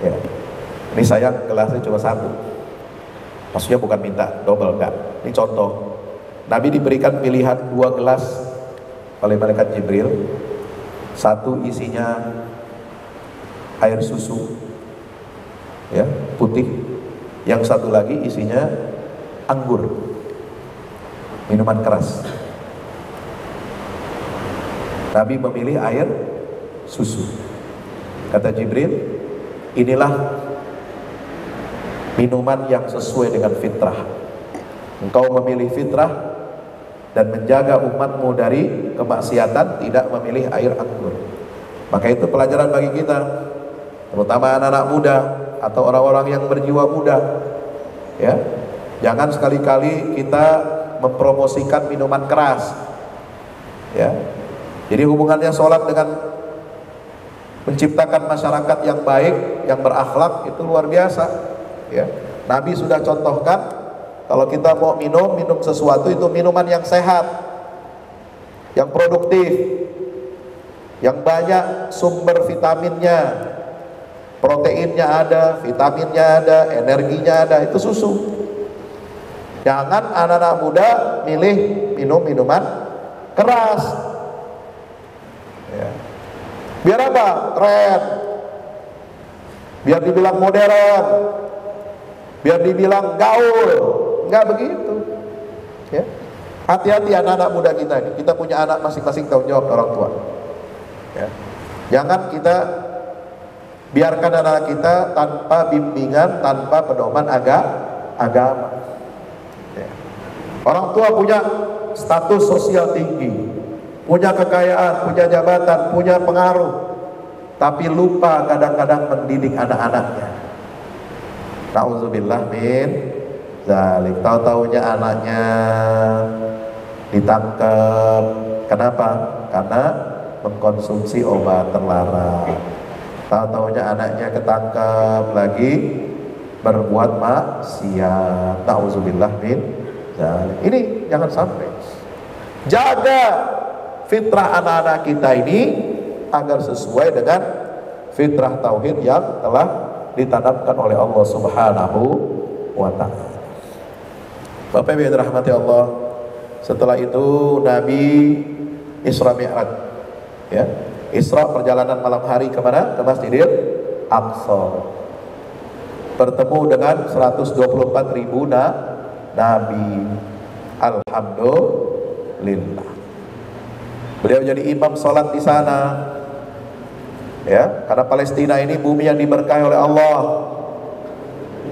Ya. Ini sayang gelasnya cuma satu. Maksudnya bukan minta double, enggak. Ini contoh. Nabi diberikan pilihan 2 gelas oleh malaikat Jibril. Satu isinya air susu, ya, putih. Yang satu lagi isinya anggur, minuman keras. Nabi memilih air susu. Kata Jibril, inilah minuman yang sesuai dengan fitrah. Engkau memilih fitrah dan menjaga umatmu dari kemaksiatan, tidak memilih air anggur. Maka itu pelajaran bagi kita, terutama anak-anak muda atau orang-orang yang berjiwa muda, ya. Jangan sekali-kali kita mempromosikan minuman keras, ya. Jadi hubungannya sholat dengan menciptakan masyarakat yang baik, yang berakhlak, itu luar biasa, ya. Nabi sudah contohkan, kalau kita mau minum sesuatu itu minuman yang sehat, yang produktif, yang banyak sumber vitaminnya, proteinnya ada, vitaminnya ada, energinya ada, itu susu. Jangan anak-anak muda milih minum minuman keras, ya. Biar apa? Keren, biar dibilang modern, biar dibilang gaul. Enggak begitu, ya. Hati-hati anak-anak muda kita ini. Kita punya anak masing-masing, tanggung jawab orang tua, ya. Jangan kita biarkan anak kita tanpa bimbingan, tanpa pedoman agama, ya. Orang tua punya status sosial tinggi, punya kekayaan, punya jabatan, punya pengaruh, tapi lupa kadang-kadang mendidik anak-anaknya. Nauzubillah min zalik. Tahu-taunya anaknya ditangkap. Kenapa? Karena mengkonsumsi obat terlarang. Tahu-taunya anaknya ketangkap lagi berbuat maksiat. Nauzubillah min zalik. Ini jangan sampai. Jaga fitrah anak-anak kita ini agar sesuai dengan fitrah tauhid yang telah ditanamkan oleh Allah Subhanahu wa ta'ala. Bapak Ibu yang dirahmati Allah, setelah itu Nabi Isra Mi'raj, ya. Isra perjalanan malam hari kemana? Ke Masjidil Aqsa. Bertemu dengan 124.000 nabi. Alhamdulillah. Beliau jadi imam sholat di sana, ya, karena Palestina ini bumi yang diberkahi oleh Allah.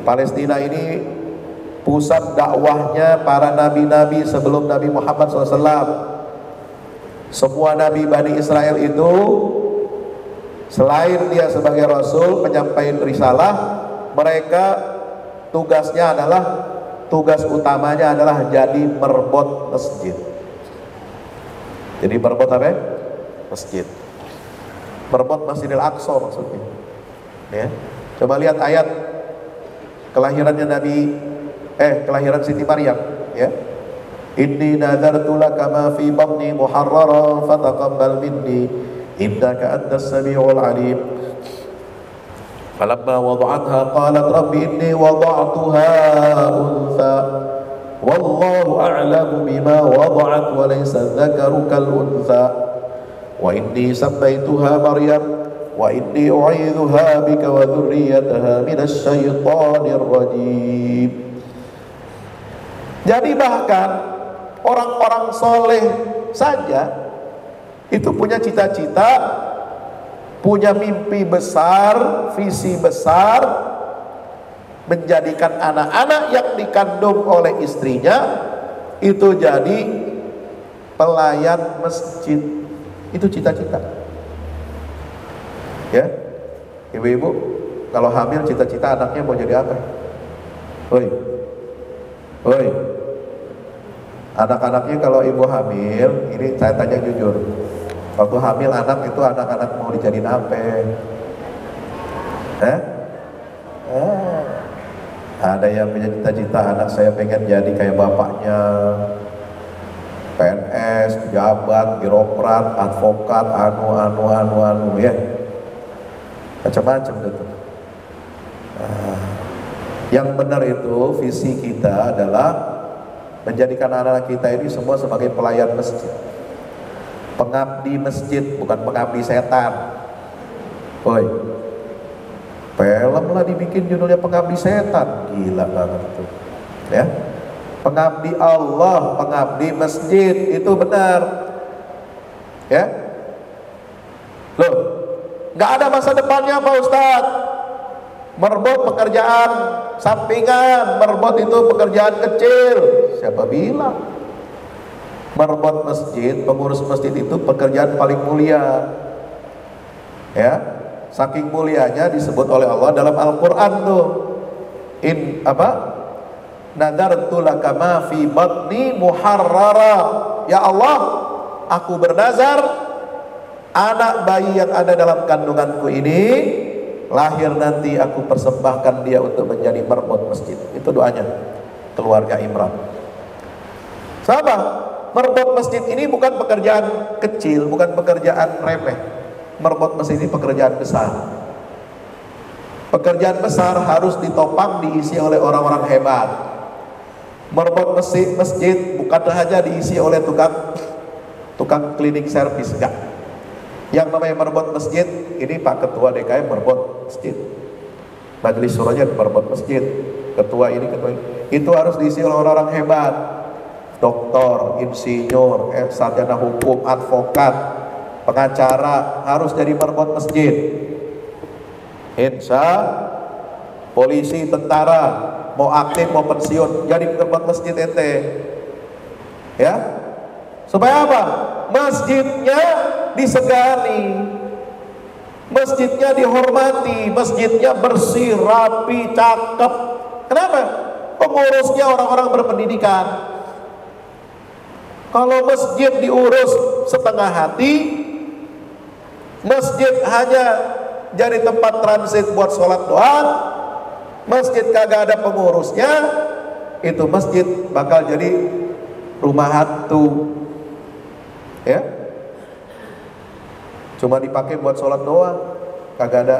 Palestina ini pusat dakwahnya para nabi-nabi sebelum Nabi Muhammad SAW. Semua nabi Bani Israel itu, selain dia sebagai rasul penyampaian risalah, mereka tugasnya adalah, tugas utamanya adalah jadi merbot masjid. Jadi merbot apa? Masjid. Merbot Masjidil Aqsa maksudnya, ya. Coba lihat ayat kelahirannya kelahiran Siti Maryam, ya. Inni nadartu laka ma fi batni muharrara fataqabbal minni innaka antas samiul alim. Falamma wada'atha qalat rabbi inni wada'tuha untha wallahu a'lamu bima wada'at wa laysa dhakaru kal untha wa inni sammaituha Maryam wa inni u'idzuha bika wa dhurriyyataha minasy syaithanir rajim. Jadi bahkan Orang-orang soleh saja itu punya cita-cita, punya mimpi besar, visi besar, menjadikan anak-anak yang dikandung oleh istrinya itu jadi pelayan masjid. Itu cita-cita. Ya, ibu-ibu kalau hamil cita-cita anaknya mau jadi apa? Woi, anak-anaknya kalau ibu hamil, ini saya tanya jujur, waktu hamil anak itu anak-anak mau dijadiin apa? Ada yang punya cita-cita anak saya pengen jadi kayak bapaknya, PNS, pejabat, birokrat, advokat, anu ya, macam-macam gitu. Yang benar itu visi kita adalah menjadikan anak-anak kita ini semua sebagai pelayan masjid, pengabdi masjid, bukan pengabdi setan. Woi, film lah dibikin judulnya pengabdi setan, gila banget itu. Ya, pengabdi Allah, pengabdi masjid, itu benar. Ya, loh, nggak ada masa depannya Pak Ustadz. Merbot pekerjaan sampingan, merbot itu pekerjaan kecil. Siapa bilang? Merbot masjid, pengurus masjid itu pekerjaan paling mulia. Ya, saking mulianya disebut oleh Allah dalam Al-Quran tuh. Nadartu laka ma fi batni muharrara. Ya Allah, aku bernazar anak bayi yang ada dalam kandunganku ini lahir nanti aku persembahkan dia untuk menjadi merbot masjid. Itu doanya keluarga Imran. Sahabat, merbot masjid ini bukan pekerjaan kecil, bukan pekerjaan remeh. Merbot masjid ini pekerjaan besar. Pekerjaan besar harus ditopang, diisi oleh orang-orang hebat. Merbot masjid bukan hanya diisi oleh tukang cleaning service, enggak. Yang namanya merbot masjid, ini Pak Ketua DKM merbot masjid, Majelis Syuranya merbot masjid, ketua ini, itu harus diisi oleh orang-orang hebat, doktor, insinyur, sarjana hukum, advokat, pengacara, harus jadi merbot masjid. Insya, polisi, tentara, mau aktif mau pensiun, jadi merbot masjid ente. Ya, supaya apa? Masjidnya disegani, masjidnya dihormati, masjidnya bersih, rapi, cakep. Kenapa? Pengurusnya orang-orang berpendidikan. Kalau masjid diurus setengah hati, masjid hanya jadi tempat transit buat sholat doang, masjid kagak ada pengurusnya, itu masjid bakal jadi rumah hantu. Ya, cuma dipakai buat sholat doang, kagak ada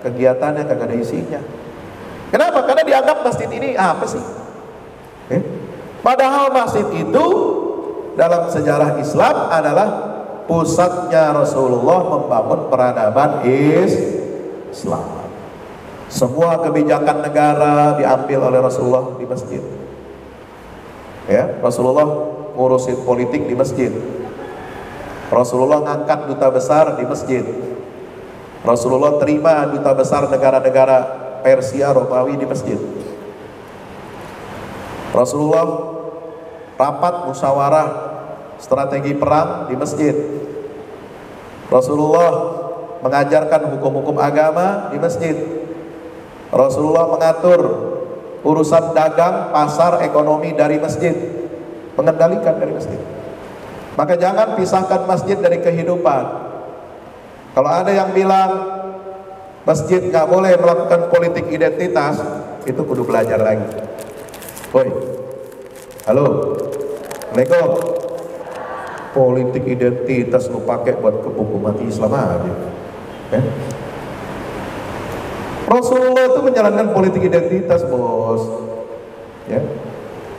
kegiatannya, kagak ada isinya. Kenapa? Karena dianggap masjid ini apa sih? Padahal masjid itu dalam sejarah Islam adalah pusatnya Rasulullah membangun peradaban Islam. Semua kebijakan negara diambil oleh Rasulullah di masjid. Ya, Rasulullah ngurusin politik di masjid. Rasulullah ngangkat duta besar di masjid. Rasulullah terima duta besar negara-negara Persia, Romawi di masjid. Rasulullah rapat musyawarah strategi perang di masjid. Rasulullah mengajarkan hukum-hukum agama di masjid. Rasulullah mengatur urusan dagang, pasar, ekonomi dari masjid, mengendalikan dari masjid. Maka jangan pisahkan masjid dari kehidupan. Kalau ada yang bilang masjid nggak boleh melakukan politik identitas, itu kudu belajar lagi. Woi, halo, Assalamualaikum. Politik identitas lu pakai buat ke buku mati Islam aja. Rasulullah itu menjalankan politik identitas, bos. Ya.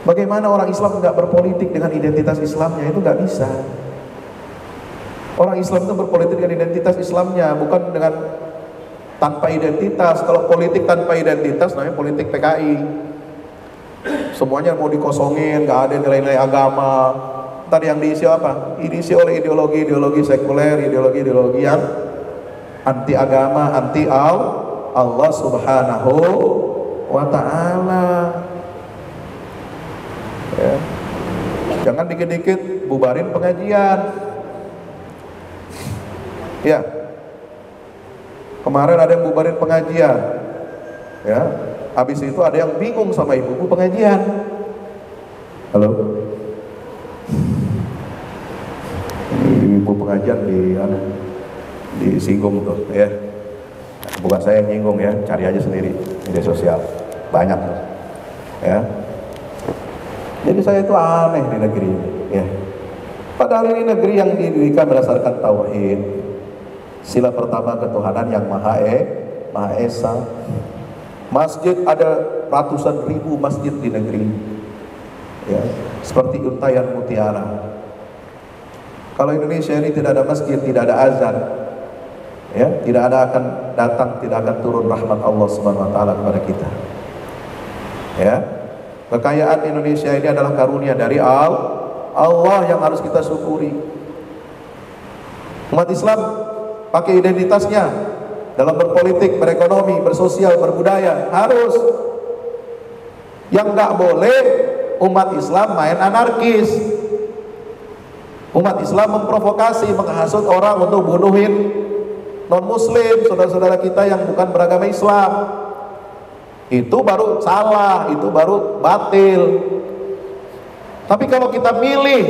Bagaimana orang Islam nggak berpolitik dengan identitas Islamnya? Itu nggak bisa. Orang Islam itu berpolitik dengan identitas Islamnya, bukan dengan tanpa identitas. Kalau politik tanpa identitas namanya politik PKI. Semuanya mau dikosongin, nggak ada nilai-nilai agama. Ntar yang diisi apa? Diisi oleh ideologi-ideologi sekuler, ideologi-ideologi yang anti agama, anti Allah Subhanahu wa ta'ala. Ya. Jangan dikit-dikit bubarin pengajian. Ya. Kemarin ada yang bubarin pengajian. Ya. Habis itu ada yang bingung sama ibu pengajian. Halo. Ibu pengajian disinggung tuh, ya. Bukan saya yang nyinggung ya, cari aja sendiri media sosial. Banyak. Ya. Jadi saya itu aneh di negeri ini, ya. Padahal ini negeri yang didirikan berdasarkan tauhid. Sila pertama ketuhanan yang Maha Esa. Masjid ada ratusan ribu masjid di negeri ini. Ya, seperti untayan mutiara. Kalau Indonesia ini tidak ada masjid, tidak ada azan, ya, tidak akan turun rahmat Allah Subhanahu wa taala kepada kita. Ya. Kekayaan Indonesia ini adalah karunia dari Allah yang harus kita syukuri. Umat Islam pakai identitasnya dalam berpolitik, berekonomi, bersosial, berbudaya, harus. Yang nggak boleh umat Islam main anarkis. Umat Islam memprovokasi, menghasut orang untuk bunuhin non-muslim, saudara-saudara kita yang bukan beragama Islam. Itu baru salah, itu baru batil. Tapi kalau kita milih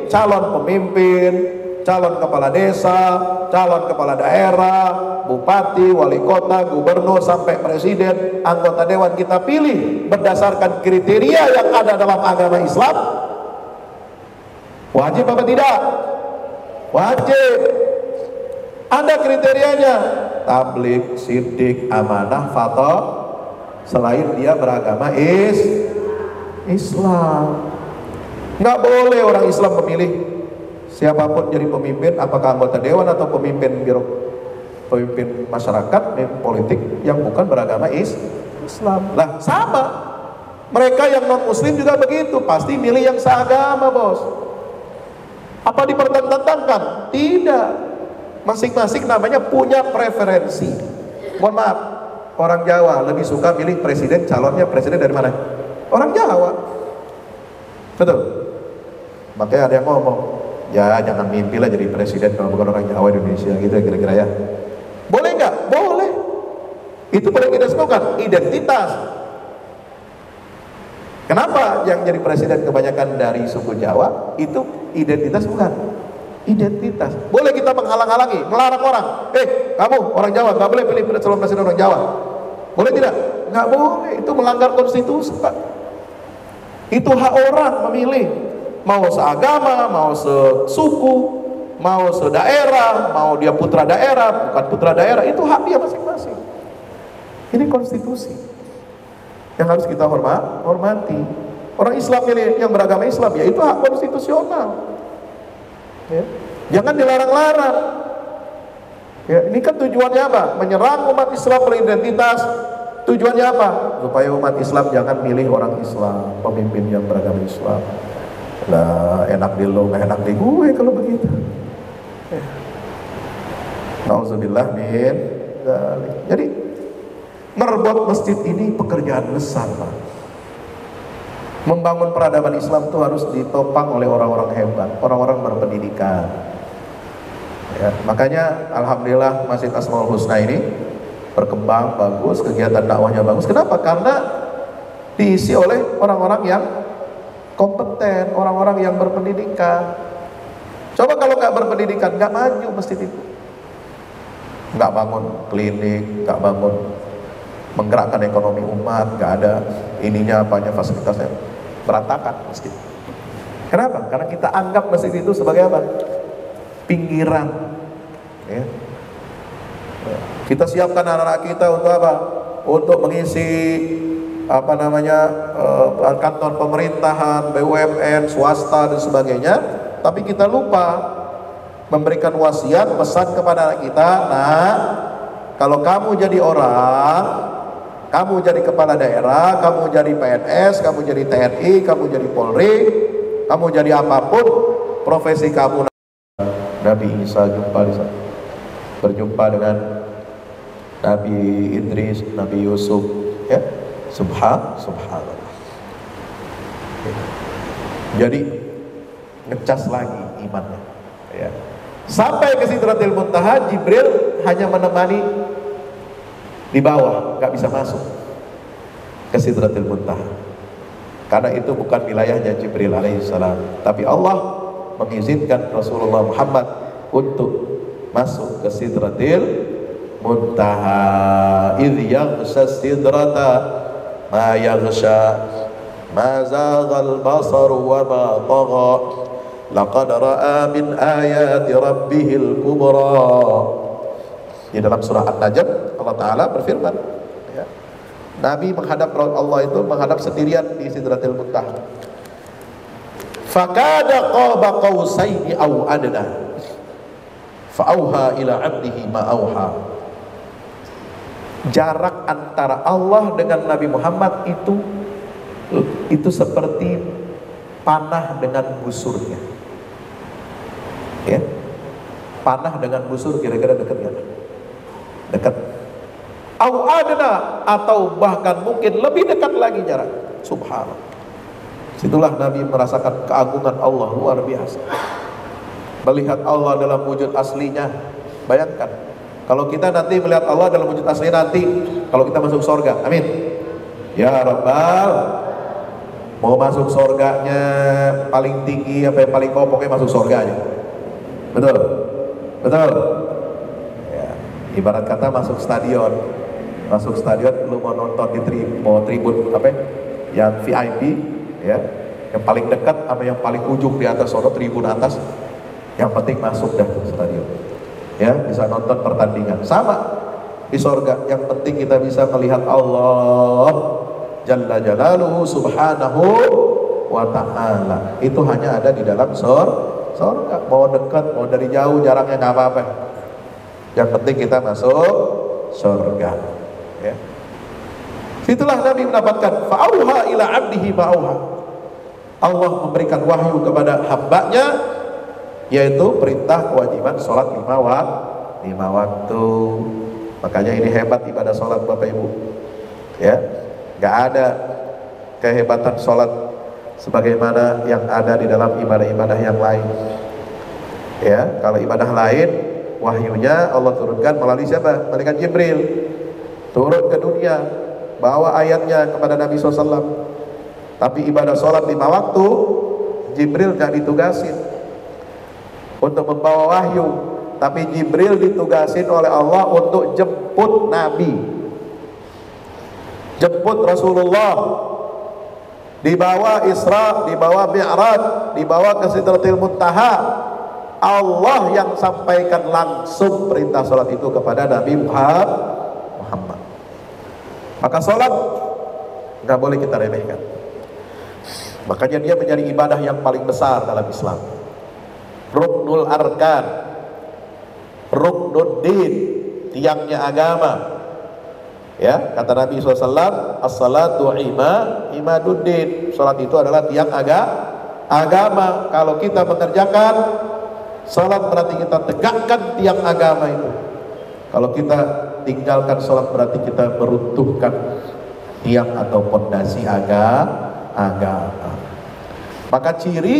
calon pemimpin, calon kepala desa, calon kepala daerah, bupati, wali kota, gubernur, sampai presiden, anggota dewan, kita pilih berdasarkan kriteria yang ada dalam agama Islam, wajib apa tidak? Wajib. Ada kriterianya: tabligh, sidik, amanah, fatwa. Selain dia beragama Islam, nggak boleh orang Islam memilih siapapun jadi pemimpin, apakah anggota dewan atau pemimpin masyarakat, pemimpin politik yang bukan beragama Islam. Lah sama, mereka yang non muslim juga begitu, pasti milih yang seagama, bos. Apa dipertentangkan? Tidak. Masing-masing namanya punya preferensi. Mohon maaf, orang Jawa lebih suka milih presiden, calonnya presiden dari mana? Orang Jawa. Betul. Makanya ada yang ngomong, ya jangan mimpilah jadi presiden kalau bukan orang Jawa Indonesia, gitu kira-kira ya. Boleh nggak? Boleh. Itu boleh kita sebutkan identitas. Kenapa yang jadi presiden kebanyakan dari suku Jawa? Itu identitas, bukan? Identitas. Boleh kita menghalang-halangi, melarang orang. Kamu orang Jawa nggak boleh pilih calon presiden orang Jawa. Boleh tidak? Nggak boleh. Itu melanggar konstitusi, Pak. Itu hak orang memilih. Mau seagama, mau sesuku, mau sedaerah, mau dia putra daerah, bukan putra daerah, itu hak dia masing-masing. Ini konstitusi yang harus kita hormati. Orang Islam ini yang beragama Islam, ya itu hak konstitusional. Ya. Jangan dilarang-larang. Ya, ini kan tujuannya apa? Menyerang umat Islam beridentitas. Tujuannya apa? Supaya umat Islam jangan milih orang Islam, pemimpin yang beragama Islam. Lah, enak di lo, gak enak di gue kalau begitu. Ya. Nauzubillah min dzalik. Jadi merebut masjid ini pekerjaan besar, Pak. Membangun peradaban Islam itu harus ditopang oleh orang-orang hebat, orang-orang berpendidikan. Ya, makanya alhamdulillah Masjid Asmaul Husna ini berkembang bagus, kegiatan dakwahnya bagus. Kenapa? Karena diisi oleh orang-orang yang kompeten, orang-orang yang berpendidikan. Coba kalau nggak berpendidikan, nggak maju masjid itu. Nggak bangun klinik, nggak bangun menggerakkan ekonomi umat, nggak ada ininya apanya, fasilitasnya, berantakan masjid. Kenapa? Karena kita anggap masjid itu sebagai apa? Pinggiran. Ya. Kita siapkan anak-anak kita untuk apa? Untuk mengisi kantor pemerintahan, BUMN, swasta dan sebagainya. Tapi kita lupa memberikan wasiat, pesan kepada anak kita. Nah, kalau kamu jadi orang, Kamu jadi kepala daerah, kamu jadi PNS, kamu jadi TNI, kamu jadi Polri, kamu jadi apapun profesi kamu. Nabi Isa jumpa di sana, berjumpa dengan Nabi Idris, Nabi Yusuf, ya, subhanallah. Jadi ngecas lagi imannya, ya. Sampai ke Sidratil Muntaha, Jibril hanya menemani di bawah, nggak bisa masuk ke Sidratil Muntaha, karena itu bukan wilayahnya Jibril alaihissalam. Tapi Allah mengizinkan Rasulullah Muhammad untuk masuk ke Sidratil Muntaha. Idh yaghsha sidrata ma yaghsha ma zaghal basaru wa ma tagha laqad ra'a min ayati rabbihil kubra. Di dalam surah An-Najm Allah Ta'ala berfirman, ya, Nabi menghadap Allah itu menghadap sendirian di Sidratil Muntaha. Fakada qaba qausaini aw adna fa'auha ila 'abdihi ma auha. Jarak antara Allah dengan Nabi Muhammad itu seperti panah dengan busurnya, ya. Panah dengan busur kira-kira dekat nggak? Dekat. Au adna, atau bahkan mungkin lebih dekat lagi jarak. Subhanallah. Situlah Nabi merasakan keagungan Allah luar biasa. Melihat Allah dalam wujud aslinya. Bayangkan, kalau kita nanti melihat Allah dalam wujud asli nanti, kalau kita masuk surga, amin. Ya Rabbal, mau masuk surganya paling tinggi apa yang paling bawah, pokoknya masuk surga aja. Betul? Betul? Ibarat kata masuk stadion, lu mau nonton di tribun apa yang VIP, ya, yang paling dekat sama yang paling ujung di atas sono, tribun atas, yang penting masuk dah ke stadion, ya, bisa nonton pertandingan. Sama di sorga, yang penting kita bisa melihat Allah Jalla Jalaluhu Subhanahu wa Ta'ala. Itu hanya ada di dalam sorga. Mau dekat, mau dari jauh, jaraknya nggak apa-apa. Yang penting kita masuk surga, ya. Itulah Nabi mendapatkan fa'auha ila 'abdihi ma'auha. Allah memberikan wahyu kepada hambanya, yaitu perintah kewajiban sholat 5 waktu. Makanya ini hebat ibadah sholat Bapak Ibu, ya. Gak ada kehebatan sholat sebagaimana yang ada di dalam ibadah-ibadah yang lain, ya. Kalau ibadah lain wahyunya Allah turunkan melalui siapa? Malaikat Jibril turun ke dunia, bawa ayatnya kepada Nabi SAW. Tapi ibadah sholat 5 waktu, Jibril gak ditugasin untuk membawa wahyu, tapi Jibril ditugasin oleh Allah untuk jemput Nabi, jemput Rasulullah, dibawa Isra, dibawa Mi'raj, dibawa ke Sidratil Muntaha. Allah yang sampaikan langsung perintah sholat itu kepada Nabi Muhammad. Maka sholat nggak boleh kita remehkan. Makanya dia menjadi ibadah yang paling besar dalam Islam. Ruknul arkan, ruknuddin, tiangnya agama. Ya, kata Nabi SAW, as-salatu imaduddin. Sholat itu adalah tiang agama. Kalau kita mengerjakan salat berarti kita tegakkan tiang agama itu. Kalau kita tinggalkan salat berarti kita meruntuhkan tiang atau pondasi agama. Maka ciri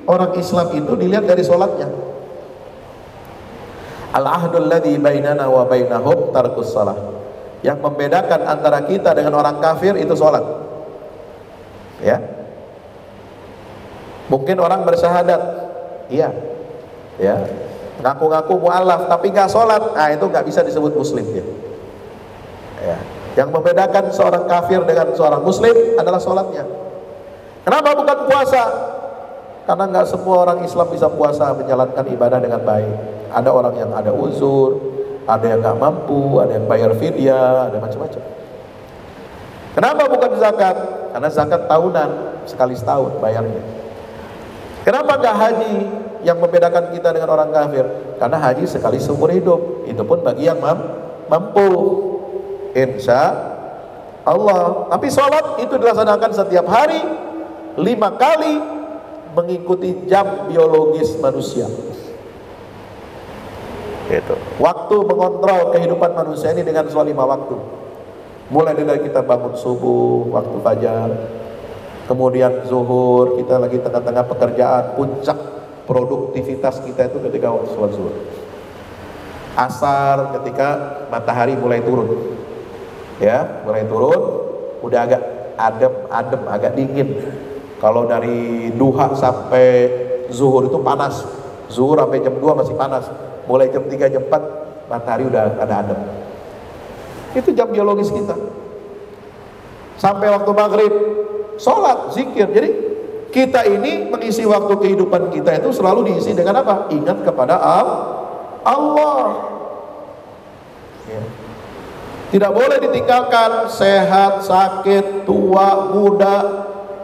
orang Islam itu dilihat dari salatnya. Al-ahdul ladzi bainana wa bainahum tarkus shalah. Yang membedakan antara kita dengan orang kafir itu salat. Ya. Mungkin orang bersyahadat, iya, ya, ngaku-ngaku mu'alaf tapi nggak sholat, nah itu nggak bisa disebut muslim dia. Ya. Yang membedakan seorang kafir dengan seorang muslim adalah sholatnya. Kenapa bukan puasa? Karena nggak semua orang Islam bisa puasa, menjalankan ibadah dengan baik. Ada orang yang ada uzur, ada yang nggak mampu, ada yang bayar fidyah, ada macam-macam. Kenapa bukan zakat? Karena zakat tahunan, sekali setahun bayarnya. Kenapa nggak haji? Yang membedakan kita dengan orang kafir, karena haji sekali seumur hidup, itu pun bagi yang mampu. Insya Allah. Tapi sholat itu dilaksanakan setiap hari 5 kali mengikuti jam biologis manusia. Gitu. Waktu mengontrol kehidupan manusia ini dengan sholat 5 waktu. Mulai dari kita bangun subuh, waktu fajar, kemudian zuhur, kita lagi tengah-tengah pekerjaan, puncak produktivitas kita itu ketika sholat zuhur. Asar ketika matahari mulai turun, ya, mulai turun, udah agak adem, agak dingin. Kalau dari duha sampai zuhur itu panas, zuhur sampai jam 2 masih panas, mulai jam 3 jam 4 matahari udah ada adem. Itu jam biologis kita. Sampai waktu maghrib sholat, zikir. Jadi kita ini mengisi waktu kehidupan kita itu selalu diisi dengan apa? Ingat kepada Allah. Ya. Tidak boleh ditinggalkan. Sehat, sakit, tua, muda,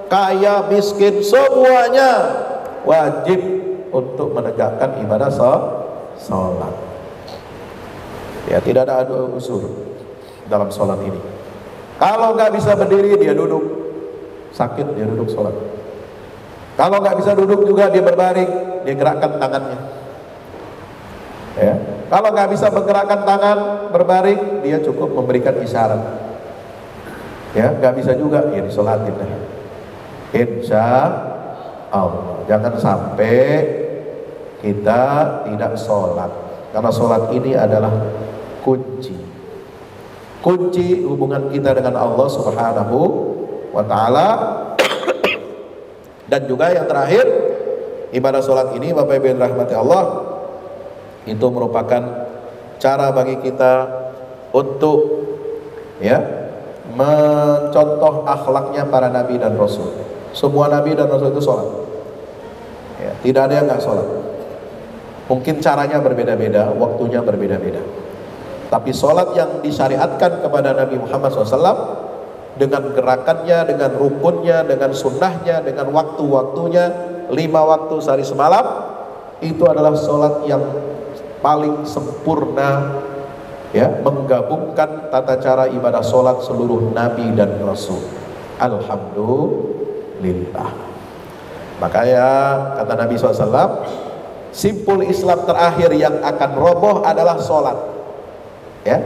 kaya, miskin, semuanya wajib untuk menegakkan ibadah sholat. Ya, tidak ada adu usul dalam sholat ini. Kalau nggak bisa berdiri, dia duduk. Sakit, dia duduk sholat. Kalau nggak bisa duduk juga, dia berbaring, dia gerakkan tangannya. Ya. Kalau nggak bisa menggerakkan tangan, berbaring, dia cukup memberikan isyarat. Ya, nggak bisa juga, ya disolatin deh. Insya Allah. Jangan sampai kita tidak sholat, karena sholat ini adalah kunci hubungan kita dengan Allah Subhanahu wa ta'ala. Dan juga yang terakhir, ibadah sholat ini Bapak Ibu yang dirahmati Allah, itu merupakan cara bagi kita untuk mencontoh akhlaknya para nabi dan rasul. Semua nabi dan rasul itu sholat, ya, tidak ada yang nggak sholat. Mungkin caranya berbeda-beda, waktunya berbeda-beda, tapi sholat yang disyariatkan kepada Nabi Muhammad SAW dengan gerakannya, dengan rukunnya, dengan sunnahnya, dengan waktu-waktunya, 5 waktu sehari semalam, itu adalah sholat yang paling sempurna, ya, menggabungkan tata cara ibadah sholat seluruh Nabi dan Rasul. Alhamdulillah. Makanya kata Nabi SAW, simpul Islam terakhir yang akan roboh adalah sholat. Ya,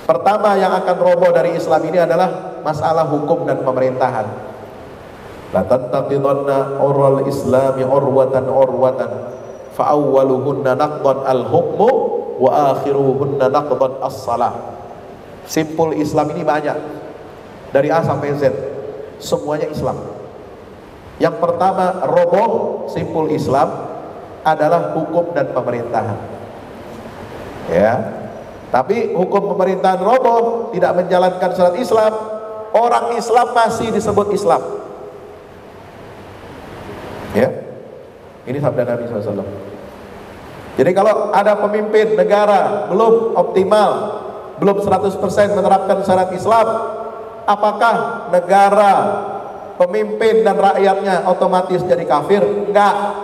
pertama yang akan roboh dari Islam ini adalah masalah hukum dan pemerintahan. La tantaqidanna urwal islami urwatan fa awwaluhunna naqdan al-hukmu wa akhiruhunna naqdan as-salah. Simpul Islam ini banyak, dari A sampai Z, semuanya Islam. Yang pertama roboh simpul Islam adalah hukum dan pemerintahan. Ya. Tapi hukum pemerintahan roboh, tidak menjalankan syariat Islam, orang Islam masih disebut Islam. Ya, ini sabda Nabi SAW. Jadi kalau ada pemimpin negara belum optimal, belum 100% menerapkan syariat Islam, apakah negara, pemimpin dan rakyatnya otomatis jadi kafir? Enggak.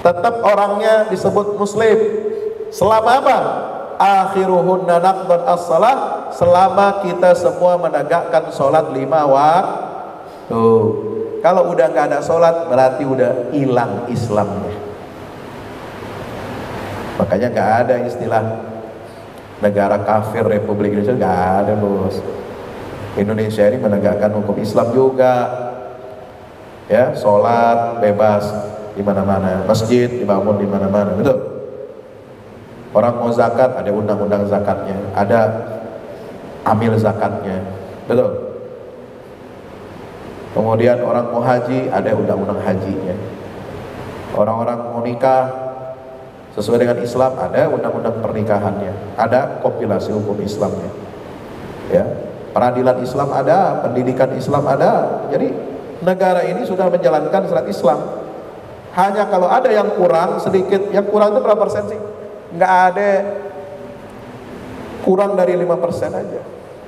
Tetap orangnya disebut Muslim. Selama apa? Akhiruhunna naqdan as-salah, selama kita semua menegakkan sholat 5 waktu. Kalau udah nggak ada sholat, berarti udah hilang Islamnya. Makanya nggak ada istilah negara kafir Republik Indonesia, nggak ada, bos. Indonesia ini menegakkan hukum Islam juga, ya, sholat bebas di mana-mana, masjid dibangun di mana-mana, betul. Orang mau zakat, ada undang-undang zakatnya, ada amil zakatnya, betul. Kemudian orang mau haji, ada undang-undang hajinya. Orang-orang mau nikah sesuai dengan Islam, ada undang-undang pernikahannya, ada kompilasi hukum Islamnya. Ya, peradilan Islam ada, pendidikan Islam ada. Jadi negara ini sudah menjalankan syariat Islam. Hanya kalau ada yang kurang sedikit, yang kurang itu berapa persen sih? Nggak ada, kurang dari 5% aja.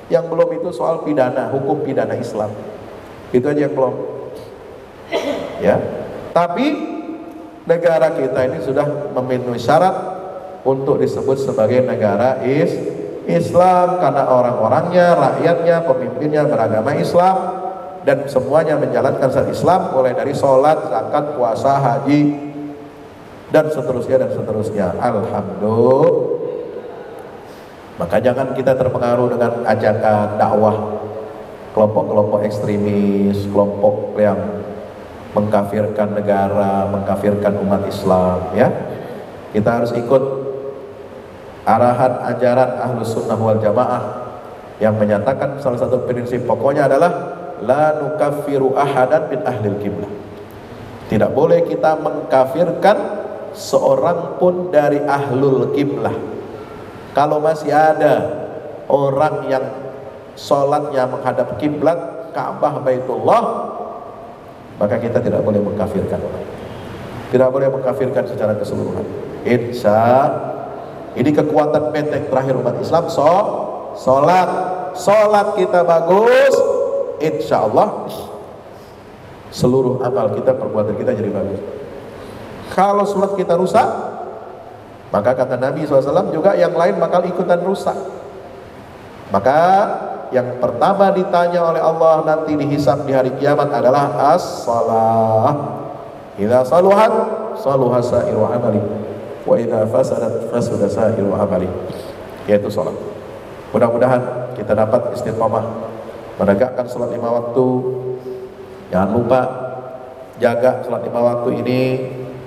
Yang belum itu soal pidana, hukum pidana Islam, itu aja yang belum. Ya, tapi negara kita ini sudah memenuhi syarat untuk disebut sebagai negara Islam karena orang-orangnya, rakyatnya, pemimpinnya beragama Islam dan semuanya menjalankan syariat Islam, mulai dari sholat, zakat, puasa, haji dan seterusnya dan seterusnya. Alhamdulillah. Maka jangan kita terpengaruh dengan ajakan dakwah kelompok-kelompok ekstremis, kelompok yang mengkafirkan negara, mengkafirkan umat Islam, ya. Kita harus ikut arahan ajaran Ahlus Sunnah wal Jamaah yang menyatakan salah satu prinsip pokoknya adalah la nukaffiru ahadan min ahlil qiblah. Tidak boleh kita mengkafirkan seorang pun dari ahlul qiblah. Kalau masih ada orang yang sholatnya menghadap kiblat Ka'bah Baitullah, maka kita tidak boleh mengkafirkan orang. Tidak boleh mengkafirkan secara keseluruhan. Ini kekuatan benteng terakhir umat Islam. Sholat kita bagus, insya Allah seluruh amal kita, perbuatan kita jadi bagus. Kalau sholat kita rusak, maka kata Nabi SAW juga yang lain bakal ikutan rusak. Maka yang pertama ditanya oleh Allah nanti dihisab di hari kiamat adalah as-salah. Idza saluhat saluha sa'iru amali wa idza fasadat fasada sa'iru amali, yaitu salat. Mudah-mudahan kita dapat istiqomah menegakkan salat 5 waktu. Jangan lupa jaga salat 5 waktu ini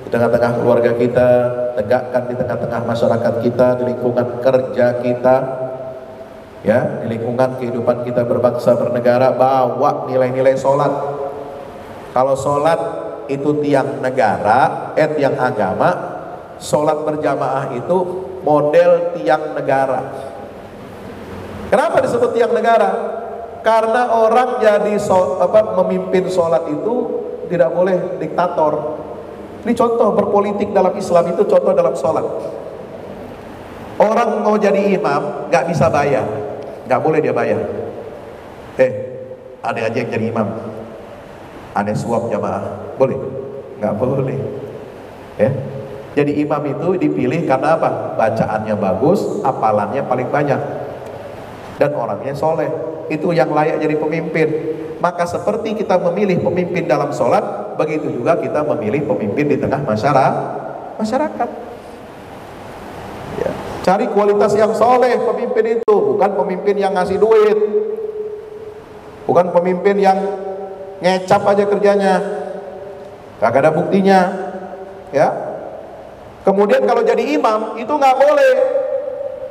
di tengah-tengah keluarga kita, tegakkan di tengah-tengah masyarakat kita, di lingkungan kerja kita, ya, di lingkungan kehidupan kita berbangsa bernegara. Bawa nilai-nilai sholat. Kalau sholat itu tiang negara, tiang agama, sholat berjamaah itu model tiang negara. Kenapa disebut tiang negara? Karena orang jadi memimpin sholat itu tidak boleh diktator. Ini contoh berpolitik dalam Islam, itu contoh dalam sholat. Orang mau jadi imam nggak bisa bayar, nggak boleh dia bayar. Ada aja yang jadi imam, ada suap jamaah, boleh? Nggak boleh. Jadi imam itu dipilih karena apa? Bacaannya bagus, hafalannya paling banyak, dan orangnya soleh. Itu yang layak jadi pemimpin. Maka seperti kita memilih pemimpin dalam sholat, begitu juga kita memilih pemimpin di tengah masyarakat. Ya. Cari kualitas yang soleh pemimpin itu, bukan pemimpin yang ngasih duit, bukan pemimpin yang ngecap aja kerjanya, kagak ada buktinya. Ya. Kemudian kalau jadi imam itu nggak boleh,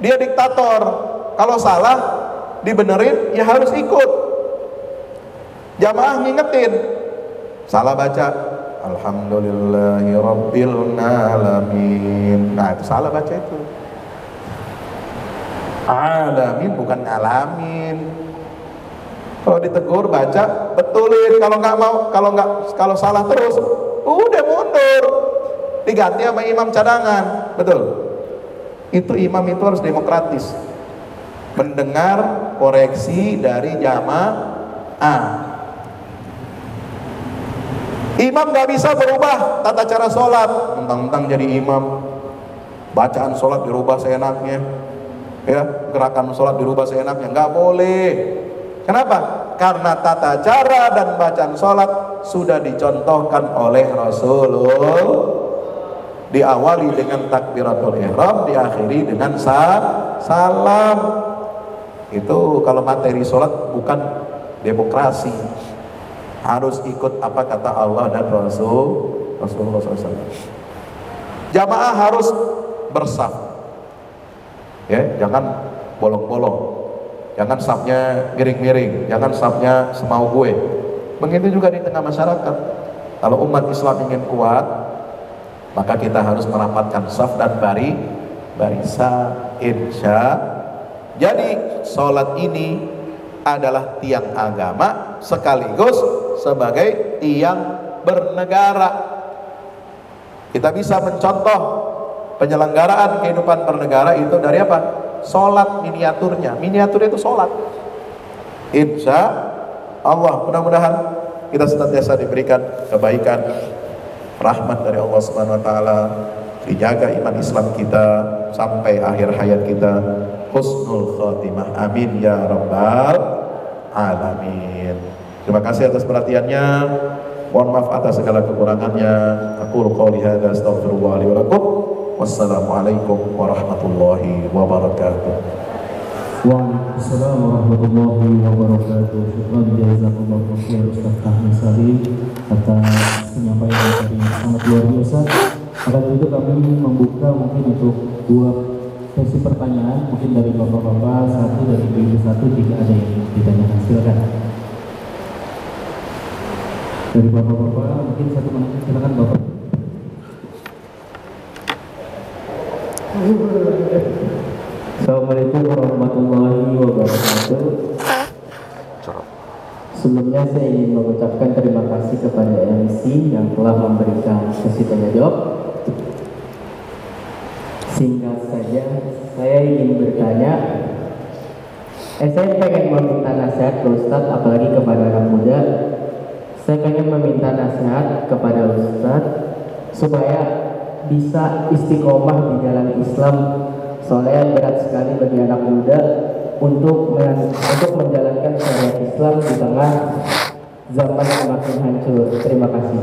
dia diktator. Kalau salah dibenerin ya harus ikut. Jamaah ngingetin, salah baca alhamdulillahi rabbil alamin, nah itu salah baca itu. Alamin bukan alamin. Kalau ditegur baca betulin, kalau nggak mau, kalau salah terus udah mundur, diganti sama imam cadangan. Betul. Itu imam itu harus demokratis, mendengar koreksi dari jamaah. Imam nggak bisa berubah tata cara sholat, mentang-mentang jadi imam, bacaan sholat dirubah seenaknya, ya, gerakan sholat dirubah seenaknya, nggak boleh. Kenapa? Karena tata cara dan bacaan sholat sudah dicontohkan oleh Rasulullah. Diawali dengan takbiratul ihram, diakhiri dengan salam. Itu kalau materi sholat bukan demokrasi. Harus ikut apa kata Allah dan Rasulullah SAW. Jamaah harus bersaf, ya, jangan bolong-bolong, jangan safnya miring-miring, jangan safnya semau gue. Begitu juga di tengah masyarakat. Kalau umat Islam ingin kuat, maka kita harus merapatkan saf dan barisan. Jadi sholat ini adalah tiang agama sekaligus sebagai tiang bernegara. Kita bisa mencontoh penyelenggaraan kehidupan bernegara itu dari apa? Sholat miniaturnya. Miniaturnya itu sholat. Insya Allah, mudah-mudahan kita senantiasa diberikan kebaikan, rahmat dari Allah Subhanahu Wa Taala, dijaga iman Islam kita sampai akhir hayat kita. husnul khatimah. Amin ya rabbal alamin. Terima kasih atas perhatiannya. Mohon maaf atas segala kekurangannya. Aku qouli hadza astaghfirullah li wa lakum. Wassalamualaikum warahmatullahi wabarakatuh. Waalaikumsalam warahmatullahi wabarakatuh. Syukran jazakumullahu khairan Ustaz Ahmad Salim atas penyampaian yang sangat luar biasa. Maka dari itu kami membuka mungkin untuk dua sesi pertanyaan, mungkin dari bapak-bapak satu, dari ibu satu, jika ada yang ditanyakan silakan. Dari bapak-bapak mungkin satu menit, silakan bapak. Assalamualaikum warahmatullahi wabarakatuh. Sebelumnya saya ingin mengucapkan terima kasih kepada MC yang telah memberikan sesi tanya jawab. Singkat saja, saya ingin bertanya. Saya pengen meminta nasihat ke Ustadz, apalagi kepada anak muda. Saya pengen meminta nasihat kepada Ustadz supaya bisa istiqomah di jalan Islam. Soalnya berat sekali bagi anak muda untuk menjalankan syariat Islam di tengah zaman semakin hancur. Terima kasih.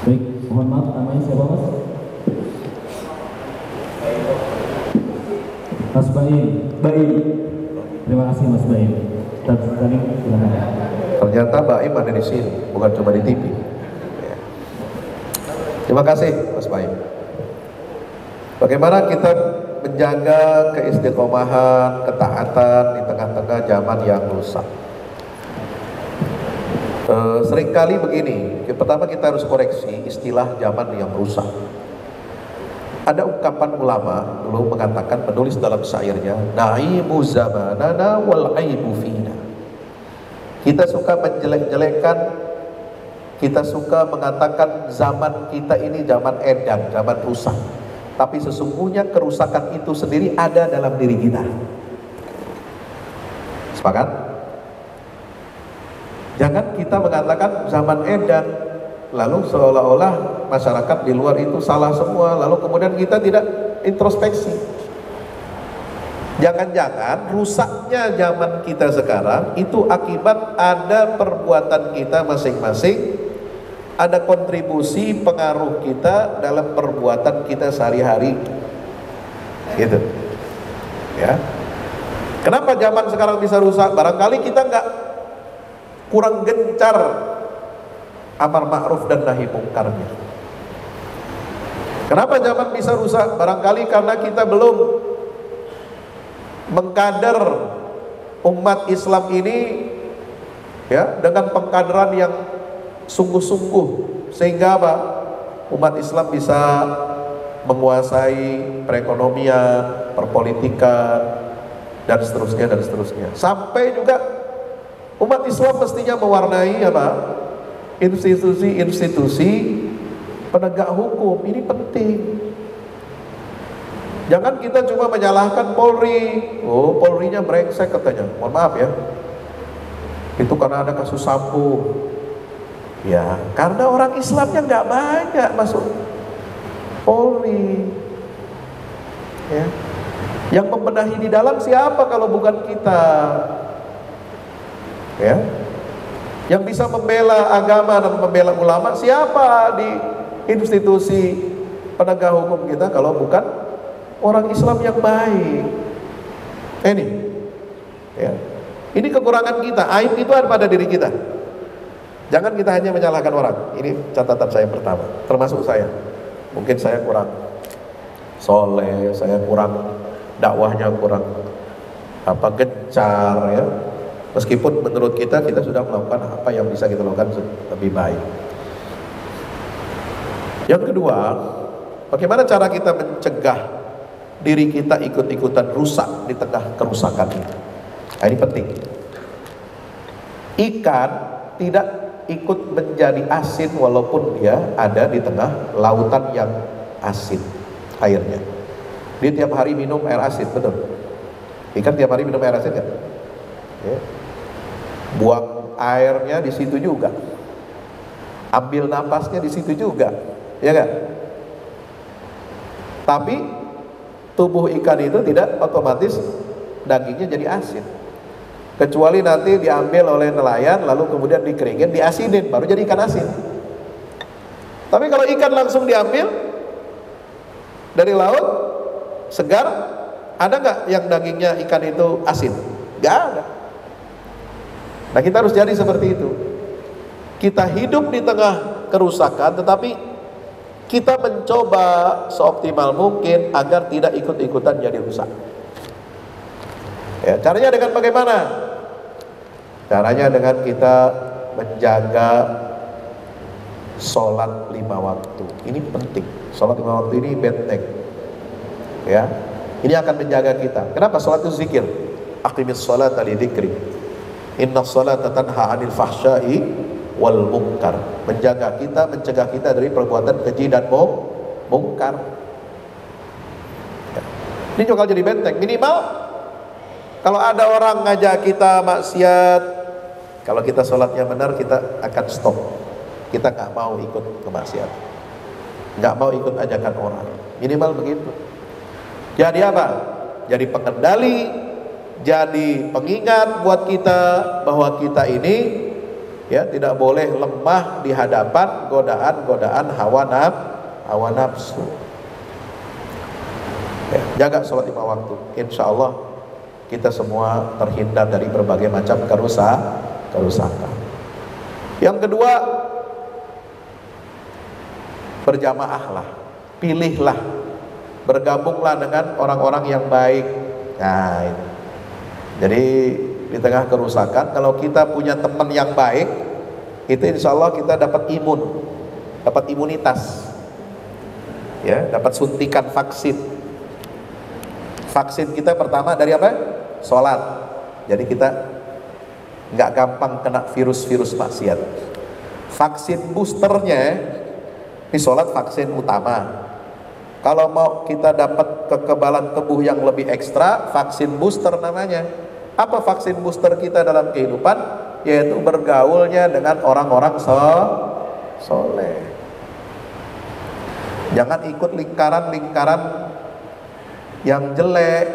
Baik, mohon maaf, namanya siapa Mas? Mas Baim. Baim. Terima kasih Mas Baim. Tadi silakan. Ternyata Baim ada di sini, bukan cuma di TV. Terima kasih Mas Baim. Bagaimana kita menjaga keistiqomahan, ketaatan di tengah-tengah zaman yang rusak? Seringkali begini, pertama kita harus koreksi istilah zaman yang rusak. Ada ungkapan ulama dulu mengatakan, menulis dalam syairnya, naimu zamanana wal aibu fina. Kita suka menjelek-jelekan, kita suka mengatakan zaman kita ini zaman edan, zaman rusak. Tapi sesungguhnya kerusakan itu sendiri ada dalam diri kita. Sepakat? Jangan kita mengatakan zaman edan, lalu seolah-olah masyarakat di luar itu salah semua, lalu kemudian kita tidak introspeksi. Jangan-jangan rusaknya zaman kita sekarang itu akibat ada perbuatan kita masing-masing, ada kontribusi pengaruh kita dalam perbuatan kita sehari-hari, gitu, ya. Kenapa zaman sekarang bisa rusak? Barangkali kita kurang gencar amar ma'ruf dan nahi mungkarnya. Kenapa zaman bisa rusak? Barangkali karena kita belum mengkader umat Islam ini, ya, dengan pengkaderan yang sungguh-sungguh, sehingga apa? Umat Islam bisa menguasai perekonomian, perpolitikan, dan seterusnya dan seterusnya. Sampai juga umat Islam mestinya mewarnai apa? Institusi-institusi penegak hukum. Ini penting. Jangan kita cuma menyalahkan Polri. Oh, Polrinya brengsek katanya. Mohon maaf ya. Itu karena ada kasus Sambo. Ya, karena orang Islamnya nggak banyak masuk Polri. Ya. Yang membenahi di dalam siapa kalau bukan kita? Ya. Yang bisa membela agama dan membela ulama siapa di institusi penegak hukum kita kalau bukan orang Islam yang baik? Ini, ya. Ini kekurangan kita. Aib itu ada pada diri kita. Jangan kita hanya menyalahkan orang. Ini catatan saya pertama, termasuk saya. Mungkin saya kurang soleh, saya kurang dakwahnya kurang gencar, ya. Meskipun menurut kita sudah melakukan apa yang bisa kita lakukan lebih baik. Yang kedua, bagaimana cara kita mencegah diri kita ikut-ikutan rusak di tengah kerusakan ini? Nah, ini penting. Ikan tidak ikut menjadi asin walaupun dia ada di tengah lautan yang asin airnya. Dia tiap hari minum air asin, betul? Ikan tiap hari minum air asin kan? Ya. Buang airnya di situ juga, ambil napasnya di situ juga, ya kan? Tapi tubuh ikan itu tidak otomatis dagingnya jadi asin, kecuali nanti diambil oleh nelayan lalu kemudian dikeringin, diasinin, baru jadi ikan asin. Tapi kalau ikan langsung diambil dari laut segar, ada nggak yang dagingnya ikan itu asin? Nggak ada. Nah, kita harus jadi seperti itu. Kita hidup di tengah kerusakan, tetapi kita mencoba seoptimal mungkin agar tidak ikut-ikutan jadi rusak. Ya, caranya dengan bagaimana? Caranya dengan kita menjaga sholat 5 waktu. Ini penting. Sholat 5 waktu ini benteng. Ya, ini akan menjaga kita. Kenapa? Sholat itu zikir. Aqimis sholata li dzikri. Inna sholata tanha 'anil fahsya'i wal munkar. Menjaga kita, mencegah kita dari perbuatan keji dan mungkar. Ya. Ini juga jadi benteng. Minimal kalau ada orang ngajak kita maksiat, kalau kita sholatnya benar, kita akan stop. Kita nggak mau ikut kemaksiatan, nggak mau ikut ajakan orang. Minimal begitu. Jadi apa? Jadi pengendali, jadi pengingat buat kita bahwa kita ini ya tidak boleh lemah di hadapan godaan-godaan hawa nafsu. Ya, jaga sholat 5 waktu. Insya Allah kita semua terhindar dari berbagai macam kerusakan. Yang kedua, berjamaahlah, pilihlah, bergabunglah dengan orang-orang yang baik. Nah, ini. Jadi di tengah kerusakan, kalau kita punya teman yang baik, itu insya Allah kita dapat dapat imunitas, ya, dapat suntikan vaksin. Vaksin kita pertama dari apa? Sholat. Jadi kita nggak gampang kena virus-virus maksiat. Vaksin boosternya, ini sholat vaksin utama. Kalau mau kita dapat kekebalan tubuh yang lebih ekstra, vaksin booster namanya. Apa vaksin booster kita dalam kehidupan? Yaitu bergaulnya dengan orang-orang soleh. Jangan ikut lingkaran-lingkaran yang jelek.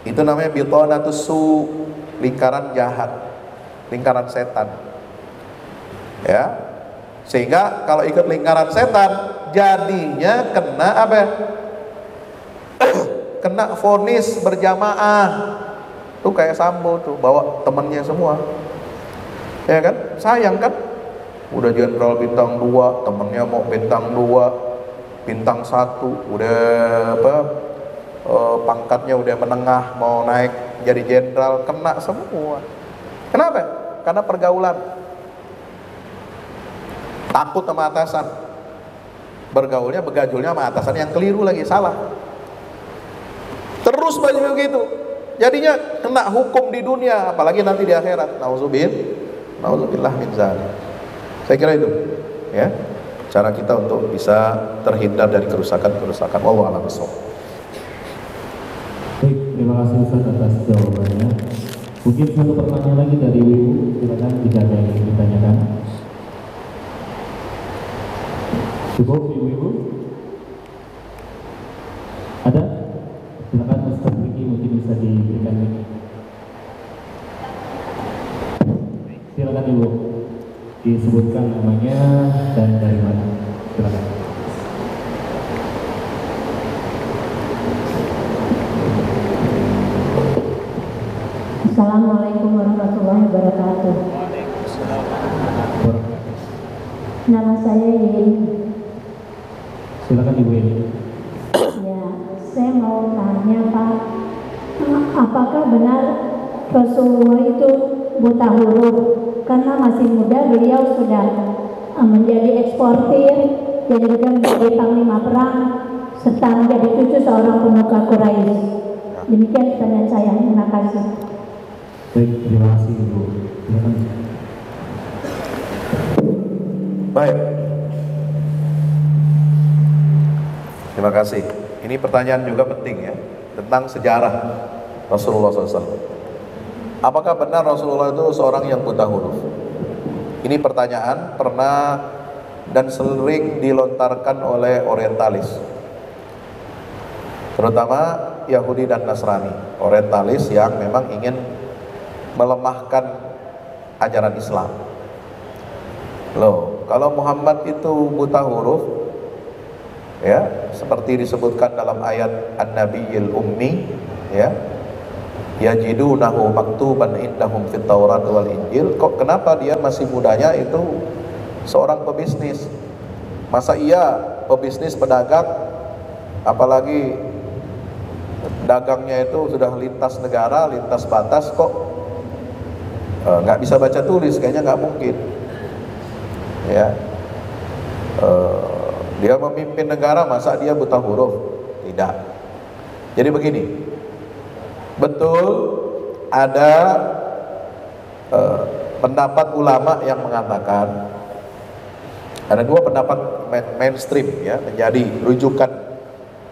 Itu namanya bitonatus su, lingkaran jahat, lingkaran setan. Ya, sehingga kalau ikut lingkaran setan, jadinya kena apa? Kena vonis berjamaah. Tuh kayak Sambo tuh, bawa temennya semua. Ya kan? Sayang kan? Udah jenderal bintang 2, temennya mau bintang 2, bintang 1, udah apa? Pangkatnya udah menengah, mau naik jadi jenderal, kena semua. Kenapa? Karena pergaulan. Takut sama atasan. Bergaulnya, begajulnya sama atasan yang keliru lagi, salah. Terus begitu. Jadinya kena hukum di dunia, apalagi nanti di akhirat. Nauzubillah min dzalik. Saya kira itu, ya, cara kita untuk bisa terhindar dari kerusakan-kerusakan. Wallahu a'lam bishawab. Baik, terima kasih Ustaz atas jawabannya. Mungkin satu pertanyaan lagi dari Ibu, silakan jika ada yang ingin ditanyakan. Cukup Ibu? Ada? Silakan Ustaz Riki, mungkin bisa diberikan mic. Silakan Ibu, disebutkan namanya dan dari mana. Silakan. Assalamualaikum warahmatullahi wabarakatuh. Nama saya Yeni. Silakan Ibu Yeni. Ya, saya mau tanya Pak, apakah benar Rasulullah itu buta huruf? Karena masih muda beliau sudah menjadi eksportir, jadi juga menjadi panglima perang, serta menjadi cucu seorang pemuka Quraisy. Demikian pertanyaan saya. Terima kasih. Baik, terima kasih Ibu. Silakan. Baik. Terima kasih. Ini pertanyaan juga penting ya, tentang sejarah Rasulullah SAW. Apakah benar Rasulullah itu seorang yang buta huruf? Ini pertanyaan pernah dan sering dilontarkan oleh orientalis. terutama Yahudi dan Nasrani, orientalis yang memang ingin melemahkan ajaran Islam. Loh, kalau Muhammad itu buta huruf, ya, seperti disebutkan dalam ayat An-Nabiyil Ummi, ya, yajidunahu maktuban indahum fit Taurat wal Injil. Kok kenapa dia masih mudanya itu seorang pebisnis? Masa iya pebisnis pedagang, apalagi dagangnya itu sudah lintas negara, lintas batas, kok nggak bisa baca tulis? Kayaknya nggak mungkin, ya. Dia memimpin negara, masa dia buta huruf? Tidak. Jadi begini, betul ada pendapat ulama yang mengatakan, ada dua pendapat mainstream, ya, menjadi rujukan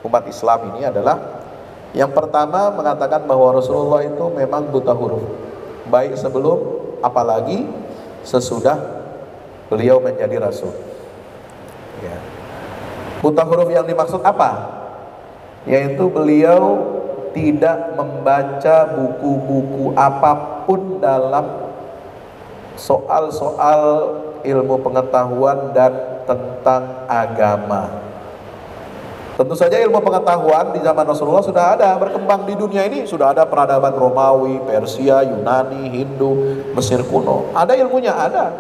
umat Islam ini adalah, yang pertama mengatakan bahwa Rasulullah itu memang buta huruf, baik sebelum apalagi sesudah beliau menjadi Rasul, ya. Buta huruf yang dimaksud apa? Yaitu beliau tidak membaca buku-buku apapun dalam soal-soal ilmu pengetahuan dan tentang agama. Tentu saja ilmu pengetahuan di zaman Rasulullah sudah ada, berkembang di dunia ini, sudah ada peradaban Romawi, Persia, Yunani, Hindu, Mesir kuno. Ada ilmunya, ada.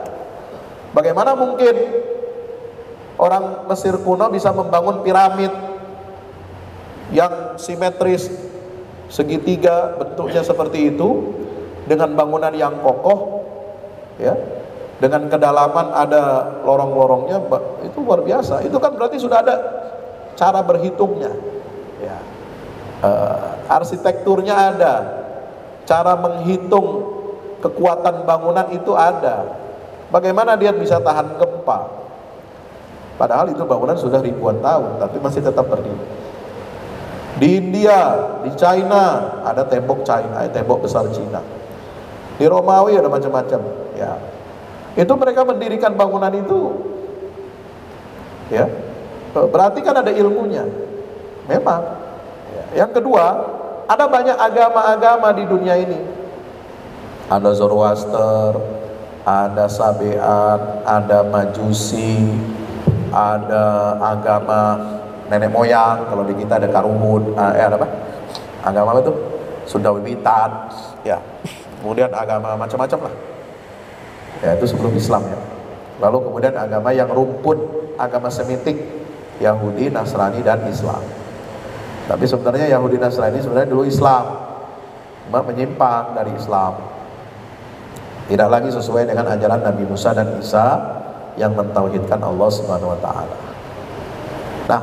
Bagaimana mungkin orang Mesir kuno bisa membangun piramid yang simetris, segitiga, bentuknya seperti itu, dengan bangunan yang kokoh, ya, dengan kedalaman ada lorong-lorongnya, itu luar biasa. Itu kan berarti sudah ada cara berhitungnya, ya. Arsitekturnya ada, cara menghitung kekuatan bangunan itu ada. Bagaimana dia bisa tahan gempa? Padahal itu bangunan sudah ribuan tahun, tapi masih tetap berdiri. Di India, di China ada tembok China, tembok besar Cina. Di Romawi ada macam-macam, ya. Itu mereka mendirikan bangunan itu, ya. Berarti kan ada ilmunya, memang. Ya. Yang kedua, ada banyak agama-agama di dunia ini. Ada Zoroaster, ada Sabean, ada Majusi, ada agama nenek moyang. Kalau di kita ada Karuhun, ada apa? Agama apa itu? Sunda Wiwitan, ya. Kemudian agama macam-macam lah. Ya, itu sebelum Islam, ya. Lalu kemudian agama yang rumpun, agama Semitik, Yahudi, Nasrani, dan Islam. Tapi sebenarnya Yahudi, Nasrani sebenarnya dulu Islam, cuma menyimpang dari Islam, tidak lagi sesuai dengan ajaran Nabi Musa dan Isa yang mentauhidkan Allah Subhanahu wa Ta'ala. Nah,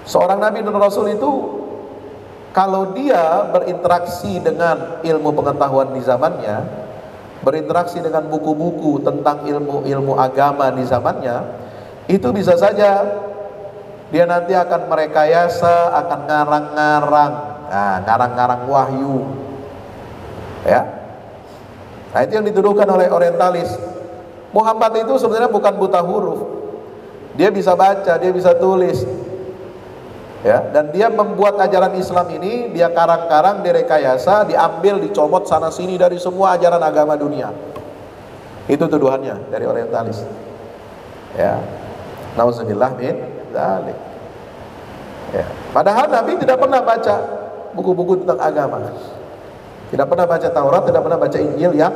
seorang Nabi dan Rasul itu, kalau dia berinteraksi dengan ilmu pengetahuan di zamannya, berinteraksi dengan buku-buku tentang ilmu agama di zamannya, itu bisa saja dia nanti akan merekayasa, akan ngarang-ngarang, ngarang-ngarang wahyu, ya. Nah, itu yang dituduhkan oleh orientalis. Muhammad itu sebenarnya bukan buta huruf, dia bisa baca, dia bisa tulis, ya. Dan dia membuat ajaran Islam ini, dia karang-karang, direkayasa, diambil, dicomot sana sini dari semua ajaran agama dunia. Itu tuduhannya dari orientalis, ya. Nauzubillah min dzalik. Ya. Padahal Nabi tidak pernah baca buku-buku tentang agama, tidak pernah baca Taurat, tidak pernah baca Injil yang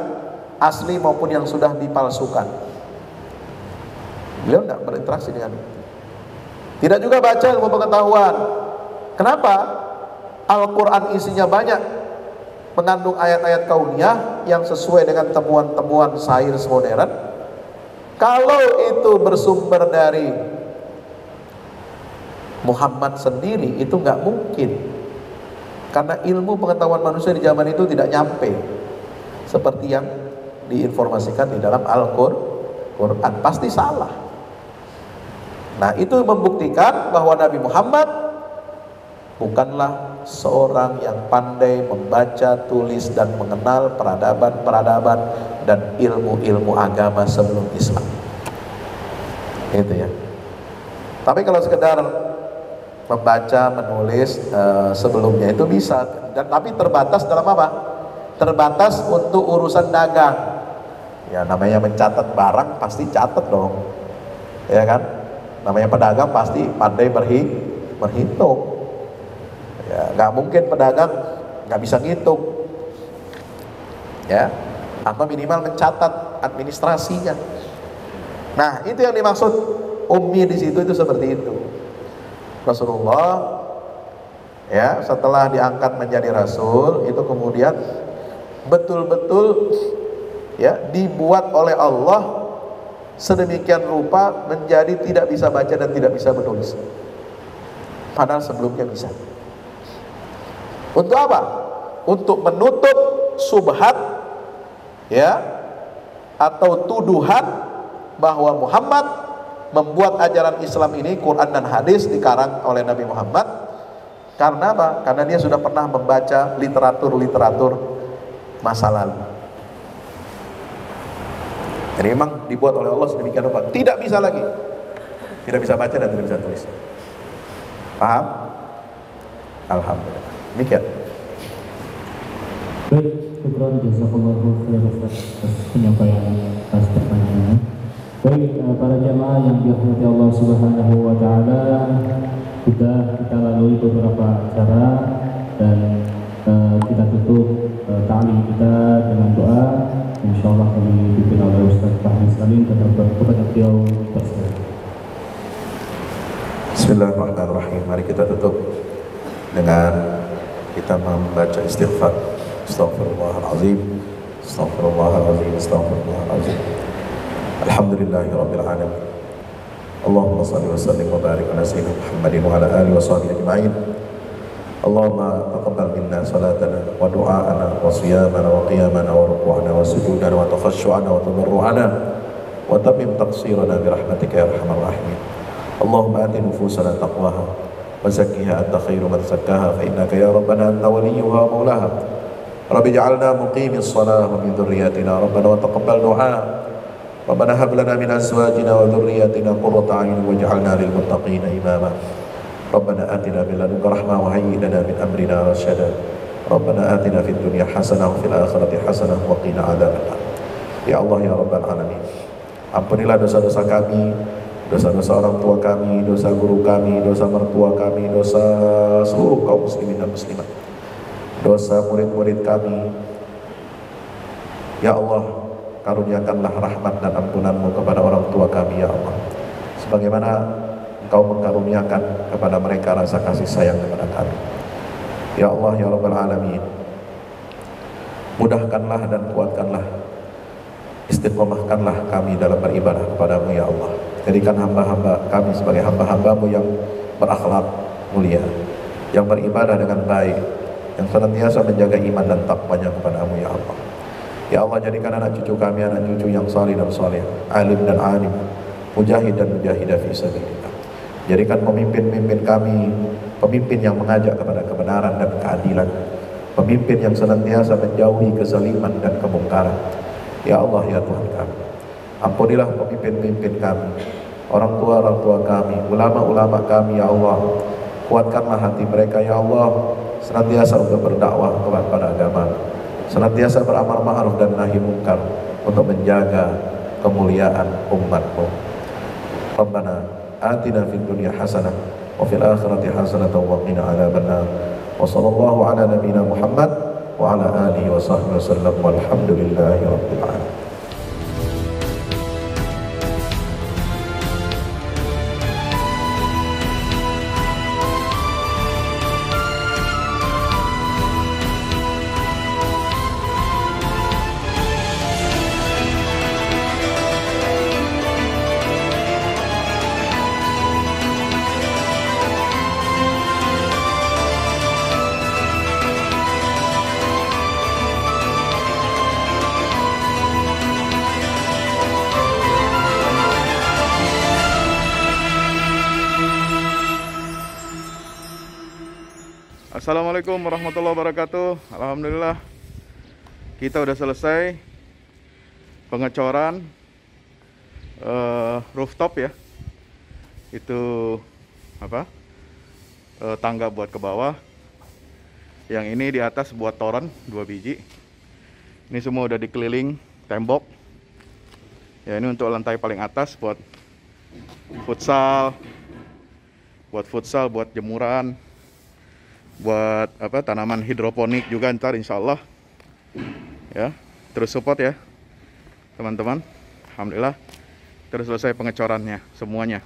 asli maupun yang sudah dipalsukan. Beliau tidak berinteraksi dengan itu. Tidak juga baca ilmu pengetahuan. Kenapa? Al-Quran isinya banyak, mengandung ayat-ayat kauniyah yang sesuai dengan temuan-temuan sains modern. Kalau itu bersumber dari Muhammad sendiri, itu nggak mungkin, karena ilmu pengetahuan manusia di zaman itu tidak nyampe seperti yang diinformasikan di dalam Al-Quran. Pasti salah. Nah, itu membuktikan bahwa Nabi Muhammad bukanlah seorang yang pandai membaca, tulis, dan mengenal peradaban-peradaban dan ilmu-ilmu agama sebelum Islam. Itu, ya. Tapi kalau sekedar membaca, menulis sebelumnya itu bisa, dan tapi terbatas dalam apa? Terbatas untuk urusan dagang. Ya namanya mencatat barang pasti catat dong, ya kan? Namanya pedagang pasti pandai berhitung. Ya, nggak mungkin pedagang nggak bisa ngitung, ya, atau minimal mencatat administrasinya. Nah itu yang dimaksud ummi di situ, itu seperti itu. Rasulullah ya setelah diangkat menjadi rasul itu kemudian betul-betul ya dibuat oleh Allah sedemikian rupa menjadi tidak bisa baca dan tidak bisa menulis, padahal sebelumnya bisa. Untuk apa? Untuk menutup subhat ya atau tuduhan bahwa Muhammad membuat ajaran Islam ini, Quran dan hadis dikarang oleh Nabi Muhammad. Karena apa? Karena dia sudah pernah membaca literatur masa lalu. Jadi memang dibuat oleh Allah sedemikian rupa, tidak bisa lagi, tidak bisa baca dan tidak bisa tulis. Paham? Alhamdulillah. Demikian. Baik, syukran jazakallahu khairan atas penyampaian atas pertanyaannya. Baik, para jamaah yang dirahmati Allah Subhanahu wa taala, sudah kita lalui beberapa acara dan kita tutup ta'lim kita dengan doa. Insyaallah kami dipimpin oleh Ustaz Fahmi Salim dan kepada beliau bersilakan. Bismillahirrahmanirrahim. Mari kita tutup dengan kita membaca istighfar. Astaghfirullahalazim. Astaghfirullahalazim. Astaghfirullahalazim. Alhamdulillahirabbil alamin. Allahumma shalli wa sallim wa barik ala sayyidina Muhammadin wa ala alihi wa sahbihi ajma'in. Allahumma taqabbal minna salatana wa du'aana wa siyamana wa qiyamana wa ruku'ana wa sujudana wa takhashu'ana wa tadarru'ana wa tamim taqsirana bi rahmatika ya arhamar rahimin. Allahumma ati nufusana taqwaha wa zakkiha anta khairu man zakkaha fa innaka ya rabbana anta waliyuha wa maulaha. Rabbi ij'alna muqimis shalah wa min dhurriyyatina rabbana wa taqabbal du'a. Rabbana hab lana min azwajina wa dhurriyyatina qurrata a'yun waj'alna lil muttaqina imama. Rabbana atina min ladunka rahmah wa hayyi lana min amrina rasyada. Rabbana atina fid dunya hasanah wa fil akhirati hasanah wa qina adzabannar. Ya Allah ya rabbal alamin, ampunilah dosa-dosa kami, dosa-dosa orang tua kami, dosa guru kami, dosa mertua kami, dosa seluruh kaum muslimin dan muslimat, dosa murid-murid kami. Ya Allah, karuniakanlah rahmat dan ampunan-Mu kepada orang tua kami ya Allah, sebagaimana Engkau mengkaruniakan kepada mereka rasa kasih sayang kepada kami. Ya Allah ya rabbal alamin, mudahkanlah dan kuatkanlah, istiqomahkanlah kami dalam beribadah kepadamu ya Allah. Jadikan hamba-hamba kami sebagai hamba-hamba-Mu yang berakhlak mulia, yang beribadah dengan baik, yang senantiasa menjaga iman dan takwanya kepadamu ya Allah. Ya Allah, jadikan anak cucu kami anak cucu yang salih dan saleh, alim dan alim, mujahid dan mujahidah fi sabilillah. Jadikan pemimpin-pemimpin kami pemimpin yang mengajak kepada kebenaran dan keadilan, pemimpin yang senantiasa menjauhi kezaliman dan kemungkaran. Ya Allah ya Tuhan kami, ampunilah pemimpin-pemimpin kami, orang tua kami, ulama-ulama kami ya Allah. Kuatkanlah hati mereka ya Allah, senantiasa untuk berdakwah kepada agama, senantiasa beramar ma'ruf dan nahi munkar untuk menjaga kemuliaan umat-Mu. Rabbana atina fid dunya hasanah wa fil akhirati hasanah wa qina adzabannar. Wa sallallahu ala nabiyyina Muhammad wa ala alihi wa sahbihi wasallam walhamdulillahi rabbil alamin. Assalamualaikum warahmatullahi wabarakatuh. Alhamdulillah kita udah selesai pengecoran rooftop ya. Itu apa? tangga buat ke bawah. Yang ini di atas buat toren 2 biji. Ini semua udah dikeliling tembok. Ya, ini untuk lantai paling atas buat futsal, buat jemuran, buat tanaman hidroponik juga ntar insya Allah. Ya, terus support ya teman-teman. Alhamdulillah terus selesai pengecorannya semuanya.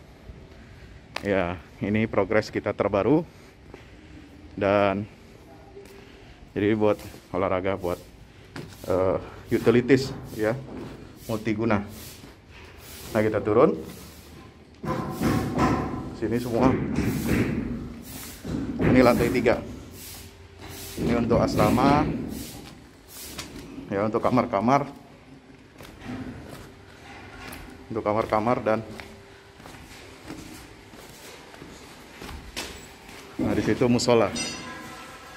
Ya, ini progres kita terbaru. Dan jadi buat olahraga, buat utilities ya, multiguna. Nah, kita turun sini semua. Ini lantai 3. Ini untuk asrama ya, untuk kamar-kamar, dan nah di situ musola.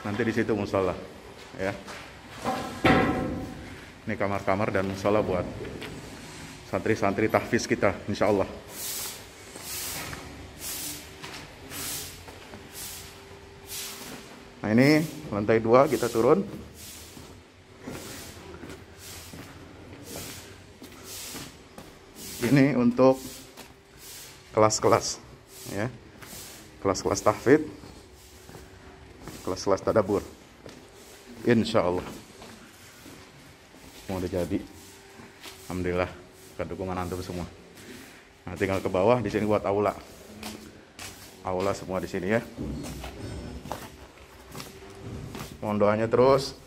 Nanti di situ musola ya. Ini kamar-kamar dan musola buat santri-santri tahfiz kita insya Allah. Nah, ini lantai 2 kita turun. Ini untuk kelas-kelas ya, kelas-kelas tahfidz, kelas-kelas tadabbur insya Allah. Mau udah jadi, alhamdulillah, ke dukungan antum semua. Nah, tinggal ke bawah. Di sini buat aula semua di sini ya. Mohon doanya terus,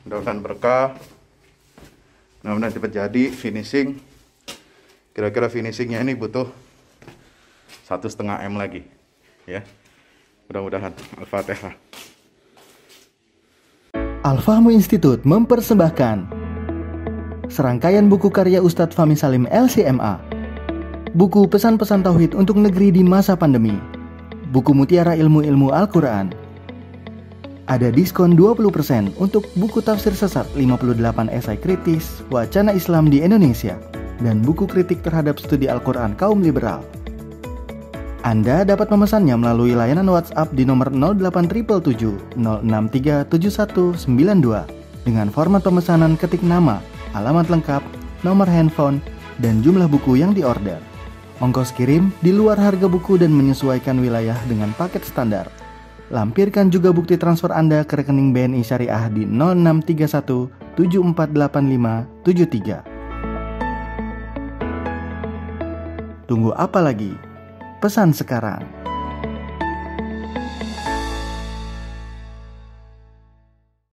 mudah-mudahan berkah, mudah-mudahan cepat jadi finishing. Kira-kira finishingnya ini butuh 1,5 M lagi ya, mudah-mudahan. Al-Fatihah. Al-Fahmu Institute mempersembahkan serangkaian buku karya Ustadz Fahmi Salim LCMA. Buku pesan-pesan tauhid untuk negeri di masa pandemi. Buku mutiara ilmu-ilmu Al-Quran. Ada diskon 20% untuk buku tafsir sesat 58 esai kritis wacana Islam di Indonesia dan buku kritik terhadap studi Al-Quran kaum liberal. Anda dapat memesannya melalui layanan WhatsApp di nomor 0877 063 7192 dengan format pemesanan ketik nama, alamat lengkap, nomor handphone, dan jumlah buku yang diorder. Ongkos kirim di luar harga buku dan menyesuaikan wilayah dengan paket standar. Lampirkan juga bukti transfer Anda ke rekening BNI Syariah di 0631 748573. Tunggu apa lagi? Pesan sekarang.